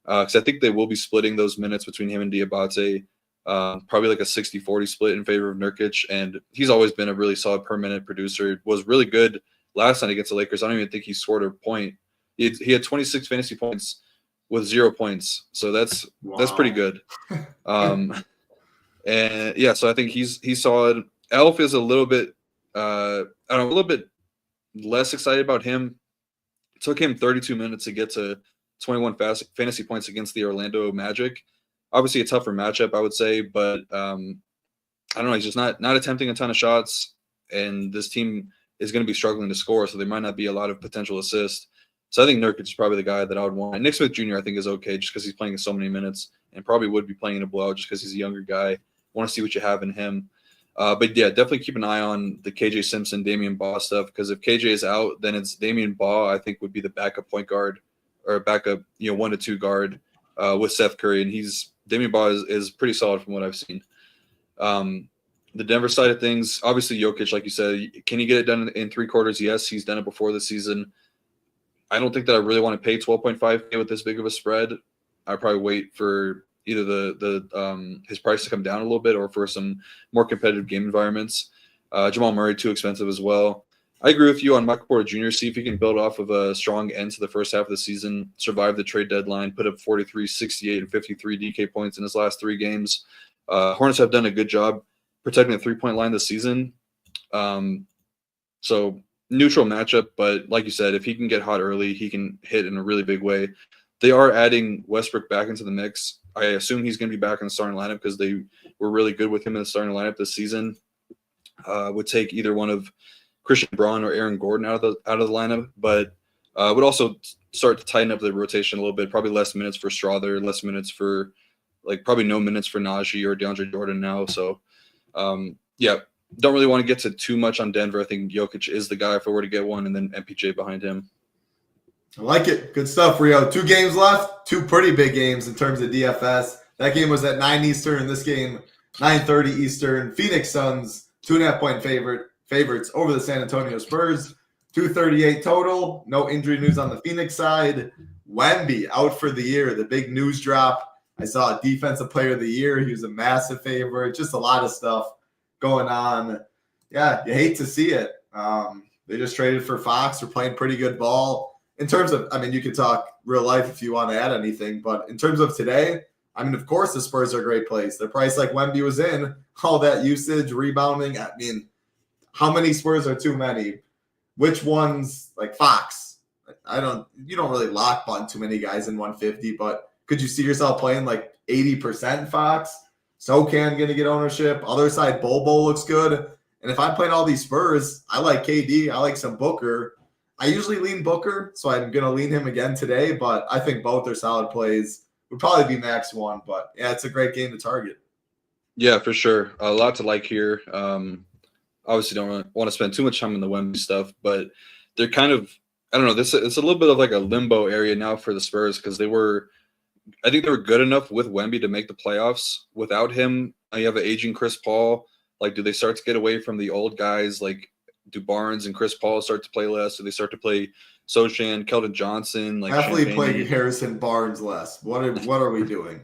Because I think they will be splitting those minutes between him and Diabate. Probably like a 60-40 split in favor of Nurkic, and he's always been a really solid per-minute producer. Was really good last night against the Lakers. I don't even think he scored a point. He had 26 fantasy points with 0 points, so that's pretty good. And yeah, so I think he's solid. Elf is a little bit a little bit less excited about him. It took him 32 minutes to get to 21 fantasy points against the Orlando Magic. Obviously a tougher matchup, I would say, but I don't know. He's just not attempting a ton of shots, and this team is going to be struggling to score, so there might not be a lot of potential assists. So I think Nurkic is probably the guy that I would want. And Nick Smith Jr. I think is okay just because he's playing so many minutes and probably would be playing in a blowout just because he's a younger guy. Want to see what you have in him. But yeah, definitely keep an eye on the KJ Simpson, Damian Baugh stuff, because if KJ is out, then it's Damian Baugh, I think, would be the backup point guard or backup 1 to 2 guard with Seth Curry, and Damian Baugh is pretty solid from what I've seen. The Denver side of things, obviously Jokic, like you said, can he get it done in 3 quarters? Yes, he's done it before this season. I don't think that I really want to pay 12.5K with this big of a spread. I'd probably wait for either his price to come down a little bit or for some more competitive game environments. Jamal Murray, too expensive as well. I agree with you on Michael Porter Jr. See if he can build off of a strong end to the first half of the season, survive the trade deadline, put up 43, 68, and 53 DK points in his last 3 games. Hornets have done a good job protecting the three-point line this season. So neutral matchup, but like you said, if he can get hot early, he can hit in a really big way. They are adding Westbrook back into the mix. I assume he's going to be back in the starting lineup because they were really good with him in the starting lineup this season. Would take either one of Christian Braun or Aaron Gordon out of the lineup, but would also start to tighten up the rotation a little bit. Probably less minutes for Strother, less minutes for probably no minutes for Najee or DeAndre Jordan now. So don't really want to get to too much on Denver. I think Jokic is the guy if I were to get one, and then MPJ behind him. I like it. Good stuff, Rio. 2 games left. 2 pretty big games in terms of DFS. That game was at 9 Eastern, and this game 9:30 Eastern. Phoenix Suns 2.5-point favorites over the San Antonio Spurs. 238 total. No injury news on the Phoenix side. Wemby out for the year. The big news drop. I saw a defensive player of the year. He was a massive favorite. Just a lot of stuff going on. Yeah, you hate to see it. They just traded for Fox. They're playing pretty good ball. In terms of, you could talk real life if you want to add anything, but in terms of today, of course the Spurs are a great place. The price like Wemby was in, all that usage, rebounding. How many Spurs are too many? Which ones, like Fox? You don't really lock button too many guys in 150, but could you see yourself playing like 80% Fox? SoCan going to get ownership. Other side, Bobo looks good. And if I'm playing all these Spurs, I like KD. I like some Booker. I usually lean Booker, so I'm going to lean him again today. But I think both are solid plays. Would probably be max 1. But, yeah, it's a great game to target. Yeah, for sure. A lot to like here. Obviously don't want to spend too much time on the Wemby stuff, but they're kind of – I don't know. It's a little bit of like a limbo area now for the Spurs because I think they were good enough with Wemby to make the playoffs. Without him, you have an aging Chris Paul. Do they start to get away from the old guys? Do Barnes and Chris Paul start to play less? Do they start to play Sochan, Keldon Johnson? Definitely playing Harrison Barnes less. What are we doing?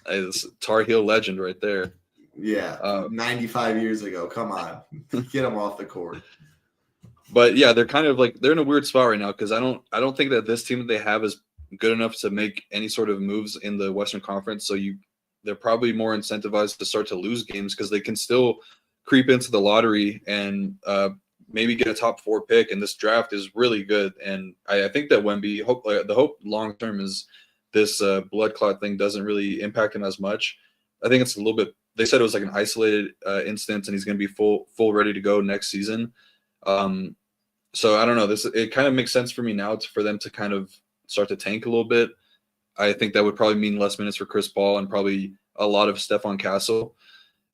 It's a Tar Heel legend right there. Yeah, 95 years ago. Come on. Get him off the court. But, yeah, they're kind of they're in a weird spot right now because I don't think that this team that they have is good enough to make any sort of moves in the Western Conference. So they're probably more incentivized to start to lose games because they can still creep into the lottery and maybe get a top 4 pick. And this draft is really good. And I think that Wemby, the hope long term is this blood clot thing doesn't really impact him as much. I think it's a little bit. They said it was like an isolated instance, and he's going to be full ready to go next season. So I don't know. It kind of makes sense for me now for them to kind of start to tank a little bit. I think that would probably mean less minutes for Chris Paul and probably a lot of Stephon Castle.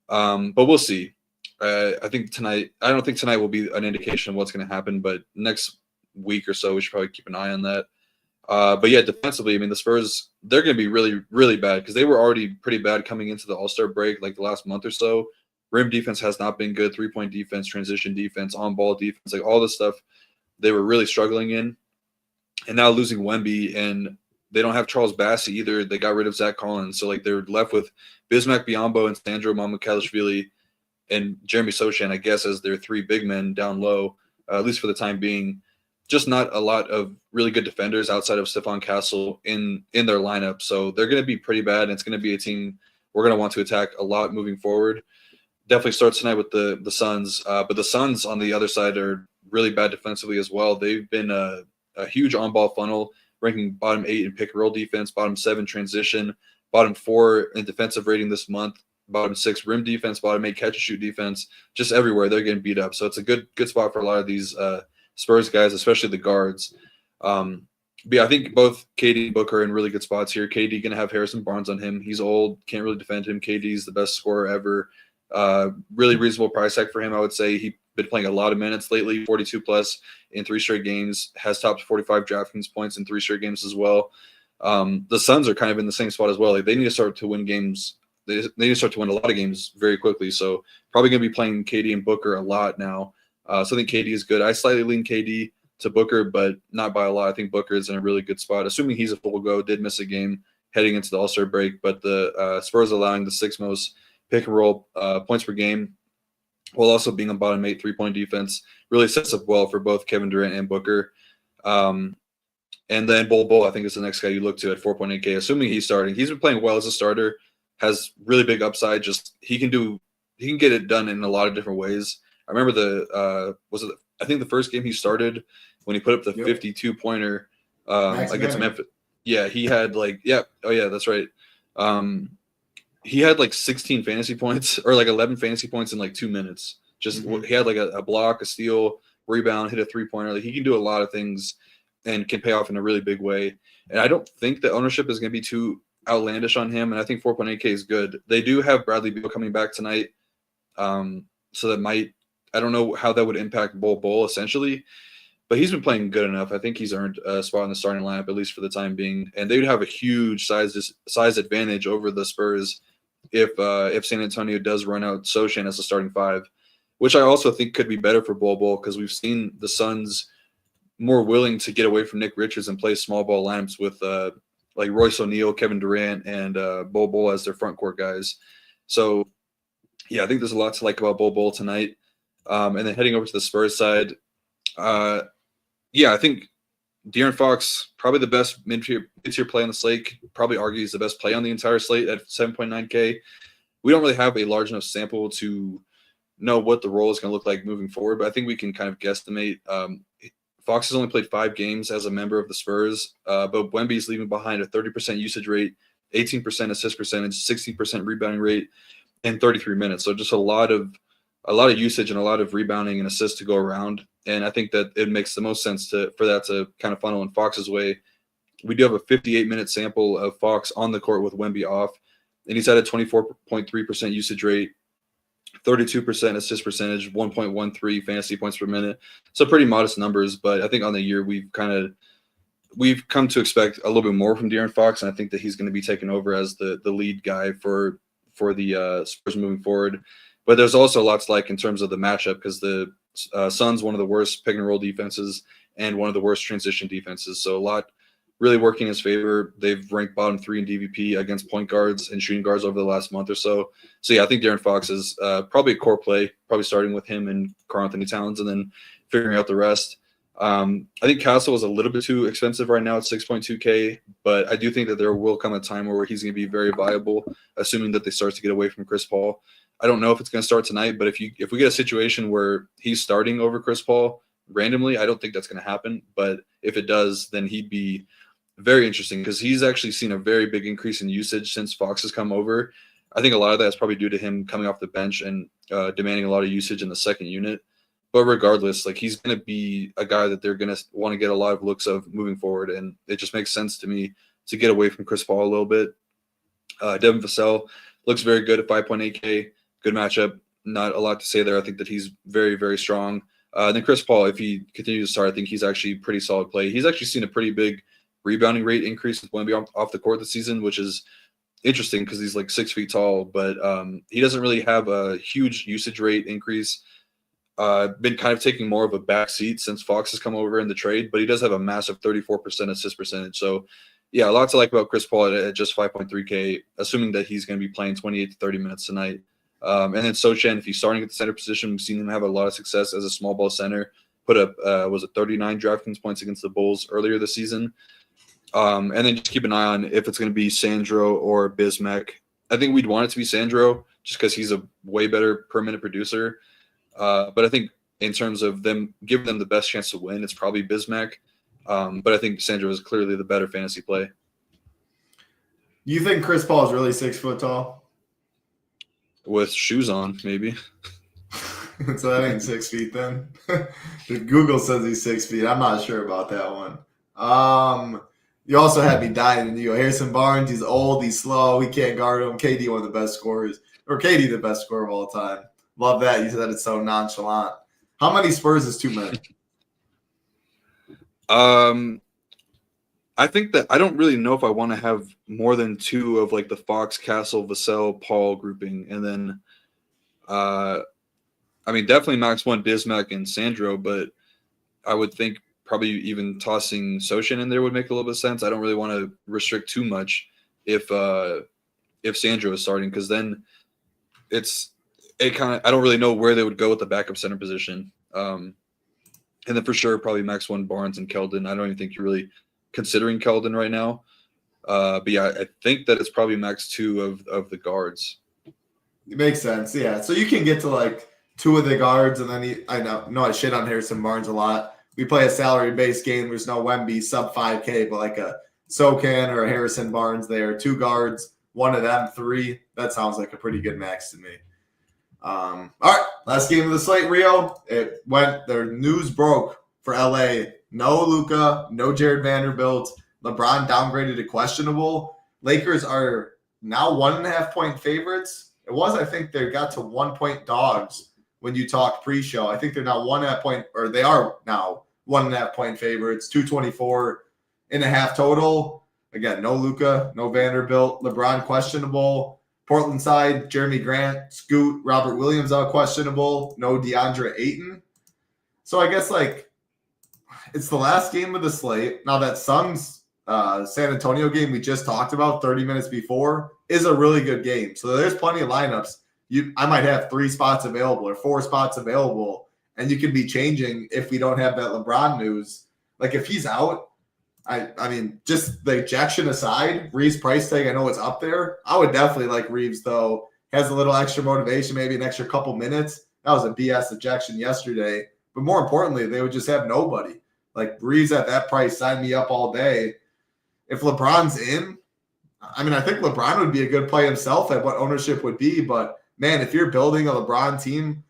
But we'll see. I don't think tonight will be an indication of what's going to happen, but next week or so, we should probably keep an eye on that. But yeah, defensively, the Spurs, they're going to be really, really bad because they were already pretty bad coming into the All-Star break, the last month or so. Rim defense has not been good. 3-point defense, transition defense, on-ball defense, all this stuff they were really struggling in. And now losing Wemby, and they don't have Charles Bassey either. They got rid of Zach Collins. So, they're left with Bismack Biyombo and Sandro Mamukelashvili and Jeremy Sochan, I guess, as their 3 big men down low, at least for the time being. Just not a lot of really good defenders outside of Stephon Castle in their lineup. So they're going to be pretty bad, and it's going to be a team we're going to want to attack a lot moving forward. Definitely starts tonight with the Suns. But the Suns on the other side are really bad defensively as well. They've been a huge on-ball funnel, ranking bottom 8 in pick-and-roll defense, bottom 7 transition, bottom 4 in defensive rating this month, bottom 6 rim defense, bottom 8 catch-and-shoot defense. Just everywhere they're getting beat up. So it's a good spot for a lot of these Spurs guys, especially the guards. But yeah, I think both KD and Booker are in really good spots here. KD going to have Harrison Barnes on him. He's old, can't really defend him. KD's the best scorer ever. Really reasonable price tag for him, I would say. He's been playing a lot of minutes lately, 42+ in 3 straight games, has topped 45 DraftKings points in 3 straight games as well. The Suns are kind of in the same spot as well. They need to start to win games they need to start to win a lot of games very quickly. So probably going to be playing KD and Booker a lot now. So I think KD is good. I slightly lean KD to Booker, but not by a lot. I think Booker is in a really good spot, assuming he's a full go. Did miss a game heading into the All-Star break, but the Spurs allowing the 6th most pick and roll points per game, while also being a bottom 8 3-point defense, really sets up well for both Kevin Durant and Booker. And then Bol, I think, is the next guy you look to at 4.8K, assuming he's starting. He's been playing well as a starter, has really big upside. Just he can get it done in a lot of different ways. I remember I think the first game he started when he put up the 52-pointer against Memphis. Yeah, he had that's right. He had like 16 fantasy points or like 11 fantasy points in like 2 minutes. Just he had like a block, a steal, rebound, hit a 3-pointer. Like he can do a lot of things and can pay off in a really big way. And I don't think the ownership is going to be too outlandish on him. And I think 4.8K is good. They do have Bradley Beal coming back tonight. So that might, I don't know how that would impact Bol essentially, but he's been playing good enough. I think he's earned a spot in the starting lineup, at least for the time being. And they would have a huge size advantage over the Spurs if San Antonio does run out Sochan as the starting 5, which I also think could be better for Bol because we've seen the Suns more willing to get away from Nick Richards and play small ball lineups with like Royce O'Neal, Kevin Durant, and Bol as their front court guys. So, yeah, I think there's a lot to like about Bol tonight. And then heading over to the Spurs side, I think De'Aaron Fox, probably the best mid-tier play on the slate, probably argues the best play on the entire slate at 7.9K. We don't really have a large enough sample to know what the role is going to look like moving forward, but I think we can kind of guesstimate. Fox has only played 5 games as a member of the Spurs, but Wemby's leaving behind a 30% usage rate, 18% assist percentage, 16% rebounding rate, and 33 minutes. So just a lot of usage and a lot of rebounding and assists to go around. And I think that it makes the most sense for that to kind of funnel in Fox's way. We do have a 58-minute sample of Fox on the court with Wemby off, and he's at a 24.3% usage rate, 32% assist percentage, 1.13 fantasy points per minute. So pretty modest numbers, but I think on the year we've come to expect a little bit more from De'Aaron Fox, and I think that he's going to be taken over as the lead guy for the Spurs moving forward. But there's also lots like in terms of the matchup because the Suns one of the worst pick and roll defenses and one of the worst transition defenses. So a lot really working in his favor. They've ranked bottom 3 in DVP against point guards and shooting guards over the last month or so. So yeah, I think De'Aaron Fox is probably a core play, probably starting with him and Karl-Anthony Towns and then figuring out the rest. I think Castle is a little bit too expensive right now at 6.2K, but I do think that there will come a time where he's going to be very viable, assuming that they start to get away from Chris Paul. I don't know if it's going to start tonight, but if we get a situation where he's starting over Chris Paul randomly, I don't think that's going to happen. But if it does, then he'd be very interesting because he's actually seen a very big increase in usage since Fox has come over. I think a lot of that is probably due to him coming off the bench and demanding a lot of usage in the second unit. But regardless, like he's going to be a guy that they're going to want to get a lot of looks of moving forward, and it just makes sense to me to get away from Chris Paul a little bit. Devin Vassell looks very good at 5.8K. Good matchup. Not a lot to say there. I think that he's very, very strong. Then Chris Paul, if he continues to start, I think he's actually pretty solid play. He's actually seen a pretty big rebounding rate increase with Wemby off the court this season, which is interesting because he's like 6 feet tall, but he doesn't really have a huge usage rate increase. Been kind of taking more of a back seat since Fox has come over in the trade, but he does have a massive 34% assist percentage. So yeah, a lot to like about Chris Paul at just 5.3K, assuming that he's going to be playing 28 to 30 minutes tonight. And then Sochan, if he's starting at the center position, we've seen him have a lot of success as a small ball center. Put up, 39 DraftKings points against the Bulls earlier this season. And then just keep an eye on if it's going to be Sandro or Bismack. I think we'd want it to be Sandro just because he's a way better per minute producer. But I think in terms of them giving them the best chance to win, it's probably Bismack. But I think Sandro is clearly the better fantasy play. You think Chris Paul is really 6 foot tall? With shoes on, maybe. So that ain't 6 feet then. Google says he's 6 feet. I'm not sure about that one. You also had me dying in you. Harrison Barnes, he's old, he's slow, he can't guard him. KD, one of the best scorers. Or KD, the best scorer of all time. Love that. You said it's so nonchalant. How many Spurs is too many? I think that I don't really know if I want to have more than 2 of like the Fox, Castle, Vassell, Paul grouping, and then I mean definitely max 1 Bismack and Sandro, but I would think probably even tossing Sochan in there would make a little bit of sense. I don't really want to restrict too much if Sandro is starting, because then it kind of, I don't really know where they would go with the backup center position. And then for sure probably max 1 Barnes and Keldon. I don't even think you're really considering Keldon right now. But yeah, I think that it's probably max 2 of the guards. It makes sense, yeah. So you can get to like 2 of the guards, and then I shit on Harrison Barnes a lot. We play a salary-based game. There's no Wemby sub 5K, but like a Socan or a Harrison Barnes there. 2 guards, 1 of them, 3. That sounds like a pretty good max to me. All right, last game of the slate, Rio. Their news broke for LA. No Luka, no Jared Vanderbilt. LeBron downgraded to questionable. Lakers are now 1.5-point favorites. It was, I think, they got to 1-point dogs when you talk pre-show. I think they're now 1.5 point, or they are now 1.5-point favorites. 224.5 total. Again, no Luka, no Vanderbilt. LeBron questionable. Portland side, Jeremy Grant, Scoot, Robert Williams out questionable. No DeAndre Ayton. So I guess like it's the last game of the slate. Now that Suns San Antonio game we just talked about 30 minutes before is a really good game. So there's plenty of lineups. I might have 3 spots available or 4 spots available, and you can be changing if we don't have that LeBron news. Like if he's out, I mean, just the ejection aside, Reeves' price tag, I know it's up there. I would definitely like Reeves, though. Has a little extra motivation, maybe an extra couple minutes. That was a BS ejection yesterday. But more importantly, they would just have nobody. Like Reeves at that price, sign me up all day. If LeBron's in, I mean, I think LeBron would be a good play himself at what ownership would be. But, man, if you're building a LeBron team,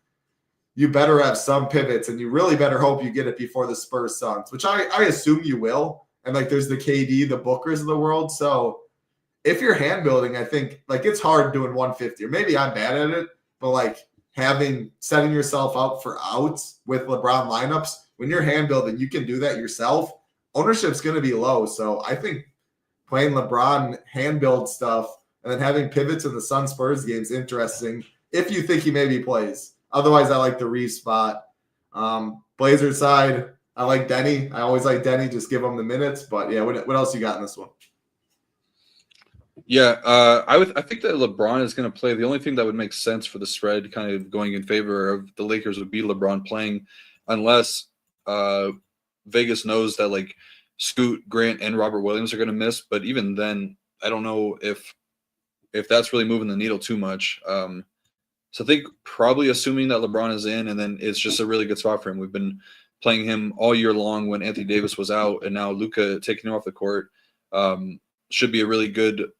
you better have some pivots, and you really better hope you get it before the Spurs Suns, which I assume you will. And, like, there's the KD, the Bookers of the world. So if you're hand building, I think, like, it's hard doing 150. Or maybe I'm bad at it, but, like, setting yourself up for outs with LeBron lineups, when you're hand building, you can do that yourself. Ownership's going to be low. So I think playing LeBron hand build stuff and then having pivots in the Sun Spurs games interesting if you think he maybe plays. Otherwise, I like the Reeves spot. Blazers side, I like Denny. I always like Denny. Just give him the minutes. But yeah, what else you got in this one? Yeah, I think that LeBron is going to play. The only thing that would make sense for the spread kind of going in favor of the Lakers would be LeBron playing, unless Vegas knows that like Scoot, Grant, and Robert Williams are going to miss. But even then, I don't know if that's really moving the needle too much. So I think probably assuming that LeBron is in, and then it's just a really good spot for him. We've been playing him all year long when Anthony Davis was out, and now Luka taking him off the court should be a really good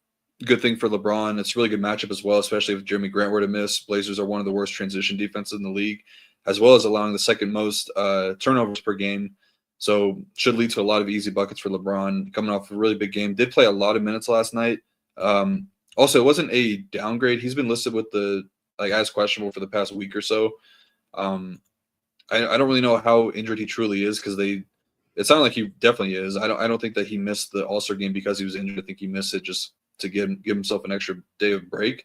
thing for LeBron. It's a really good matchup as well, especially if Jeremy Grant were to miss. Blazers are one of the worst transition defenses in the league, as well as allowing the second most turnovers per game. So should lead to a lot of easy buckets for LeBron coming off a really big game. Did play a lot of minutes last night. Also, it wasn't a downgrade. He's been listed with the as questionable for the past week or so. I don't really know how injured he truly is because it sounded like he definitely is. I don't think that he missed the All-Star game because he was injured. I think he missed it just to give himself an extra day of break.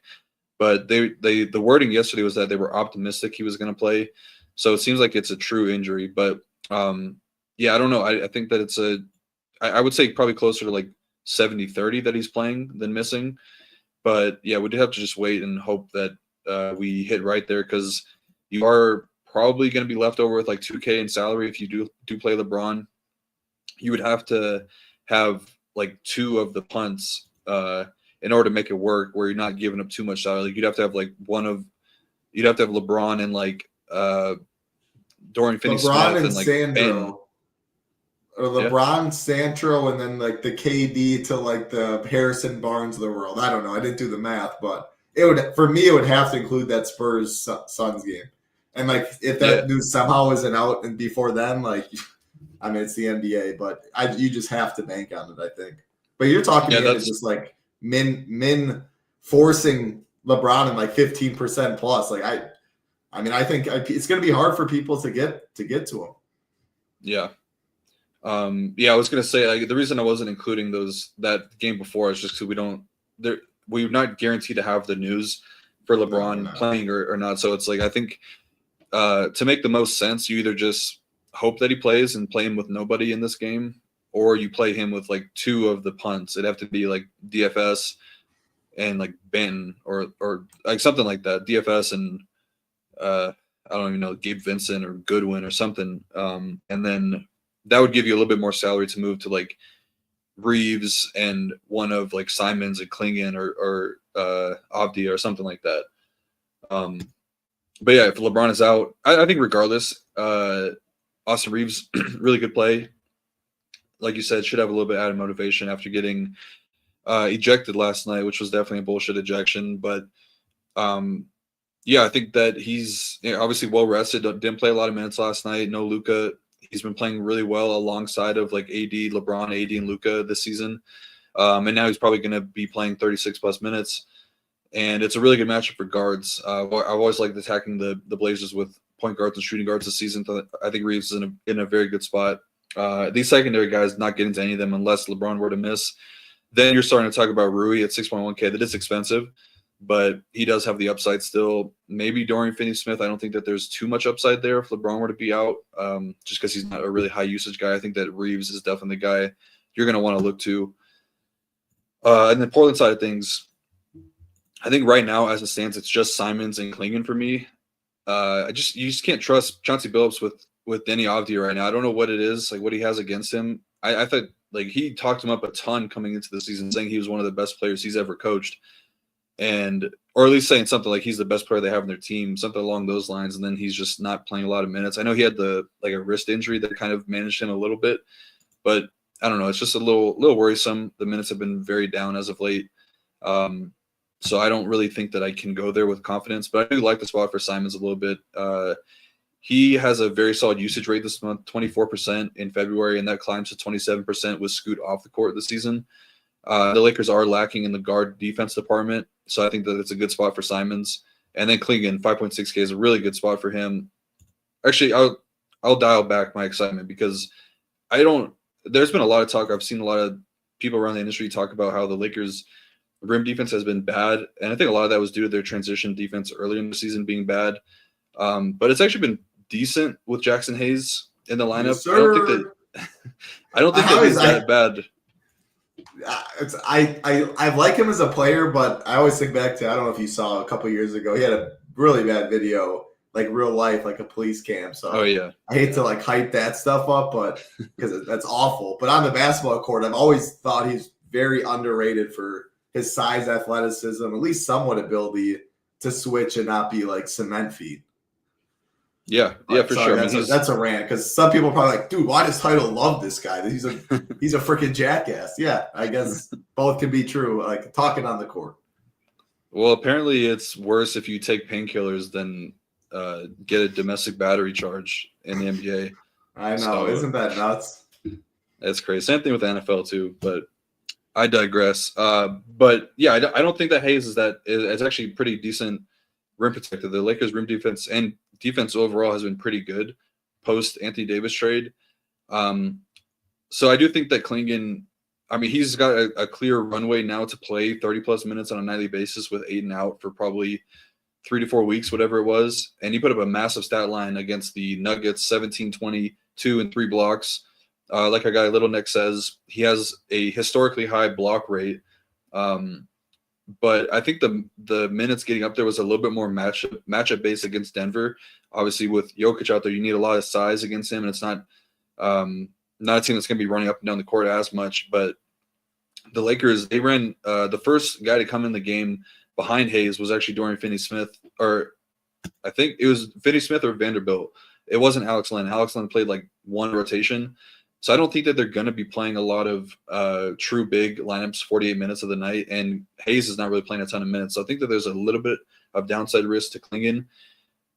But the wording yesterday was that they were optimistic he was going to play. So it seems like it's a true injury. But yeah, I don't know. I think that I would say probably closer to like 70-30 that he's playing than missing. But yeah, we'd have to just wait and hope that we hit right there, because you are probably going to be left over with like 2K in salary if you do play LeBron. You would have to have like 2 of the punts in order to make it work, where you're not giving up too much salary. Like you'd have to have like you'd have to have LeBron and like Dorian Finney-Smith and like Sandro. Or LeBron, Sandro, and then like the KD to like the Harrison Barnes of the world. I don't know. I didn't do the math, but it would have to include that Spurs Suns game. And like if that news somehow isn't out and before then, like I mean it's the NBA, but you just have to bank on it, I think. But you're talking about just like min forcing LeBron in like 15% plus. Like I mean I think it's going to be hard for people to get to him. Yeah. Yeah, I was gonna say like the reason I wasn't including that game before is just because we're not guaranteed to have the news for LeBron playing or not. So it's like I think to make the most sense, you either just hope that he plays and play him with nobody in this game, or you play him with like two of the punts. It'd have to be like DFS and like Benton or like something like that. DFS and I don't even know, Gabe Vincent or Goodwin or something. And then that would give you a little bit more salary to move to like Reeves and one of like Simons and Klingon or Avdi or something like that. But yeah, if LeBron is out, I think regardless, Austin Reeves, really good play. Like you said, should have a little bit added motivation after getting ejected last night, which was definitely a bullshit ejection. But yeah, I think that he's obviously well rested. Didn't play a lot of minutes last night. No Luka. He's been playing really well alongside of like AD, LeBron, AD, and Luka this season. And now he's probably going to be playing 36 plus minutes. And it's a really good matchup for guards. I've always liked attacking the Blazers with point guards and shooting guards this season. I think Reeves is in a very good spot. These secondary guys, not getting to any of them unless LeBron were to miss. Then you're starting to talk about Rui at 6.1K. That is expensive, but he does have the upside still. Maybe Dorian Finney-Smith. I don't think that there's too much upside there if LeBron were to be out, just because he's not a really high usage guy. I think that Reeves is definitely the guy you're going to want to look to. And the Portland side of things, I think right now, as it stands, it's just Simons and Klingon for me. You just can't trust Chauncey Billups with Denny Avdia right now. I don't know what it is, like what he has against him. I thought like he talked him up a ton coming into the season, saying he was one of the best players he's ever coached, or at least saying something like he's the best player they have in their team, something along those lines. And then he's just not playing a lot of minutes. I know he had a wrist injury that kind of managed him a little bit, but I don't know. It's just a little worrisome. The minutes have been very down as of late. So I don't really think that I can go there with confidence, but I do like the spot for Simons a little bit. He has a very solid usage rate this month, 24% in February, and that climbs to 27% with Scoot off the court this season. The Lakers are lacking in the guard defense department, so I think that it's a good spot for Simons. And then Klingon, 5.6K is a really good spot for him. Actually, I'll dial back my excitement because there's been a lot of talk. I've seen a lot of people around the industry talk about how the Lakers – rim defense has been bad, and I think a lot of that was due to their transition defense earlier in the season being bad. But it's actually been decent with Jackson Hayes in the lineup. Yes, I don't think that he's that bad. I like him as a player, but I always think back to, I don't know if you saw a couple years ago, he had a really bad video, like real life, like a police cam. So oh yeah, I hate to like hype that stuff up, but because that's awful. But on the basketball court, I've always thought he's very underrated for his size, athleticism, at least somewhat ability to switch and not be like cement feet. Yeah, for sure. That's a rant because some people are probably like, dude, why does Title love this guy? He's a freaking jackass. Yeah, I guess both can be true. Like talking on the court. Well, apparently it's worse if you take painkillers than get a domestic battery charge in the NBA. I know, so, isn't that nuts? That's crazy. Same thing with the NFL too, but I digress. But yeah, I don't think that Hayes it's actually pretty decent rim protector. The Lakers' rim defense and defense overall has been pretty good post Anthony Davis trade. So I do think that Klingon, he's got a clear runway now to play 30 plus minutes on a nightly basis with Aiden out for probably 3 to 4 weeks, whatever it was. And he put up a massive stat line against the Nuggets, 17, 22, and 3 blocks. Like our guy Little Nick says, he has a historically high block rate. But I think the minutes getting up there was a little bit more matchup based against Denver. Obviously, with Jokic out there, you need a lot of size against him, and it's not a team that's going to be running up and down the court as much. But the Lakers, they ran the first guy to come in the game behind Hayes was actually Dorian Finney-Smith, or I think it was Finney-Smith or Vanderbilt. It wasn't Alex Len. Alex Len played like one rotation. So I don't think that they're going to be playing a lot of true big lineups 48 minutes of the night, and Hayes is not really playing a ton of minutes. So I think that there's a little bit of downside risk to Klingon.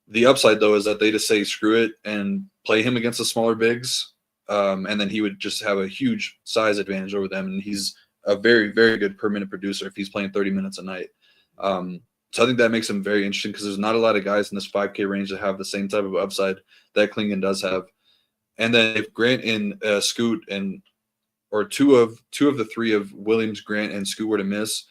The upside, though, is that they just say screw it and play him against the smaller bigs, and then he would just have a huge size advantage over them, and he's a very, very good per-minute producer if he's playing 30 minutes a night. So I think that makes him very interesting because there's not a lot of guys in this 5K range that have the same type of upside that Klingon does have. And then if Grant and Scoot or two of the three of Williams, Grant, and Scoot were to miss,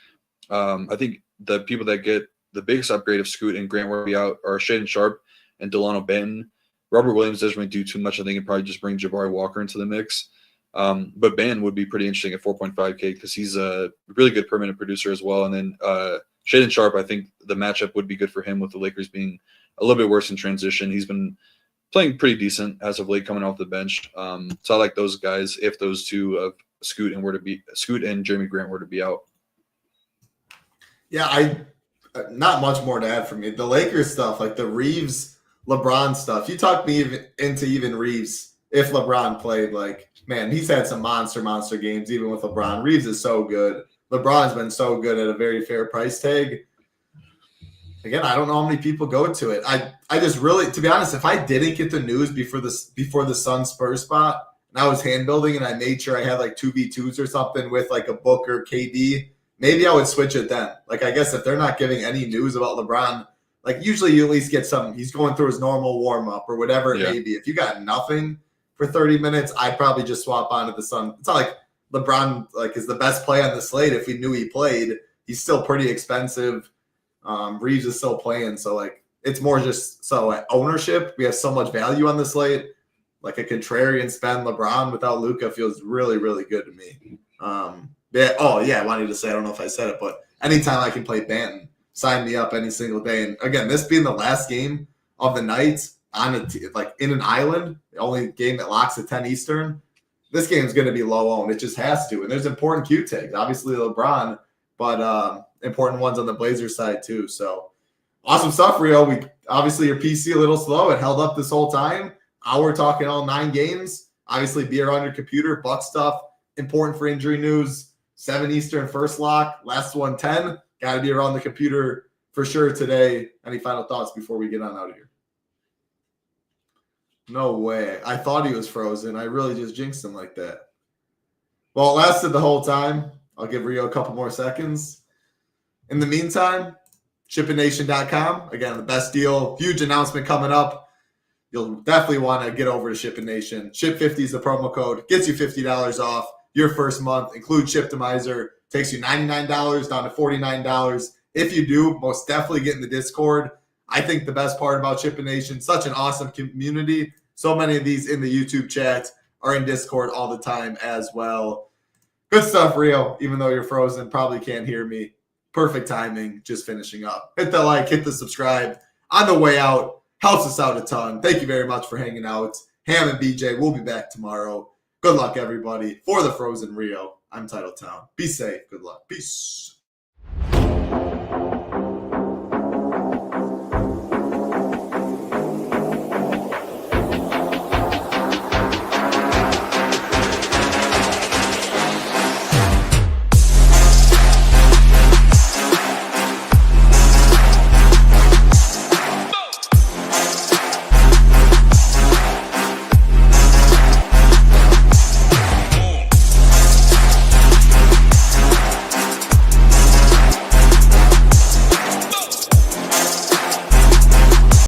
I think the people that get the biggest upgrade if Scoot and Grant were to be out are Shaedon Sharpe and Delano Banton. Robert Williams doesn't really do too much. I think it probably just bring Jabari Walker into the mix. But Banton would be pretty interesting at 4.5K because he's a really good permanent producer as well. And then Shaedon Sharpe, I think the matchup would be good for him with the Lakers being a little bit worse in transition. He's been playing pretty decent as of late coming off the bench. So I like those guys if those two of Scoot and Jeremy Grant were to be out. Yeah, not much more to add from me. The Lakers stuff, like the Reeves, LeBron stuff, you talked me into even Reeves if LeBron played. Like, man, he's had some monster games even with LeBron. Reeves is so good. LeBron's been so good at a very fair price tag. Again, I don't know how many people go to it. I just really, to be honest, if I didn't get the news before the Suns Spurs spot, and I was hand building and I made sure I had like 2v2s or something with like a Booker, KD, maybe I would switch it then. Like, I guess if they're not giving any news about LeBron, like usually you at least get some, he's going through his normal warm up or whatever it may be. If you got nothing for 30 minutes, I'd probably just swap onto the Sun. It's not like LeBron like is the best play on the slate. If we knew he played, he's still pretty expensive. Reeves is still playing, so like it's more just so at ownership. We have so much value on the slate. Like a contrarian spend LeBron without Luka feels really, really good to me. I wanted to say, I don't know if I said it, but anytime I can play Banton, sign me up any single day. And again, this being the last game of the night on in an island, the only game that locks at 10 Eastern. This game is going to be low owned. It just has to. And there's important Q tags, obviously LeBron, but important ones on the Blazers side too. So awesome stuff, Rio. We obviously your PC a little slow. It held up this whole time. We're talking all 9 games. Obviously, be around your computer. Buck stuff. Important for injury news. 7 Eastern first lock. Last one 10. Got to be around the computer for sure today. Any final thoughts before we get on out of here? No way. I thought he was frozen. I really just jinxed him like that. Well, it lasted the whole time. I'll give Rio a couple more seconds. In the meantime, SHIPITNation.com. Again, the best deal. Huge announcement coming up. You'll definitely want to get over to Shippin' Nation. SHIP50 is the promo code. Gets you $50 off your first month. Includes Shiptimizer. Takes you $99 down to $49. If you do, most definitely get in the Discord. I think the best part about Shippin' Nation, such an awesome community. So many of these in the YouTube chat are in Discord all the time as well. Good stuff, Rio. Even though you're frozen, probably can't hear me. Perfect timing, just finishing up. Hit the like, hit the subscribe. On the way out, helps us out a ton. Thank you very much for hanging out. Ham and BJ, we'll be back tomorrow. Good luck, everybody. For the Frozen Rio, I'm Titletown. Be safe. Good luck. Peace.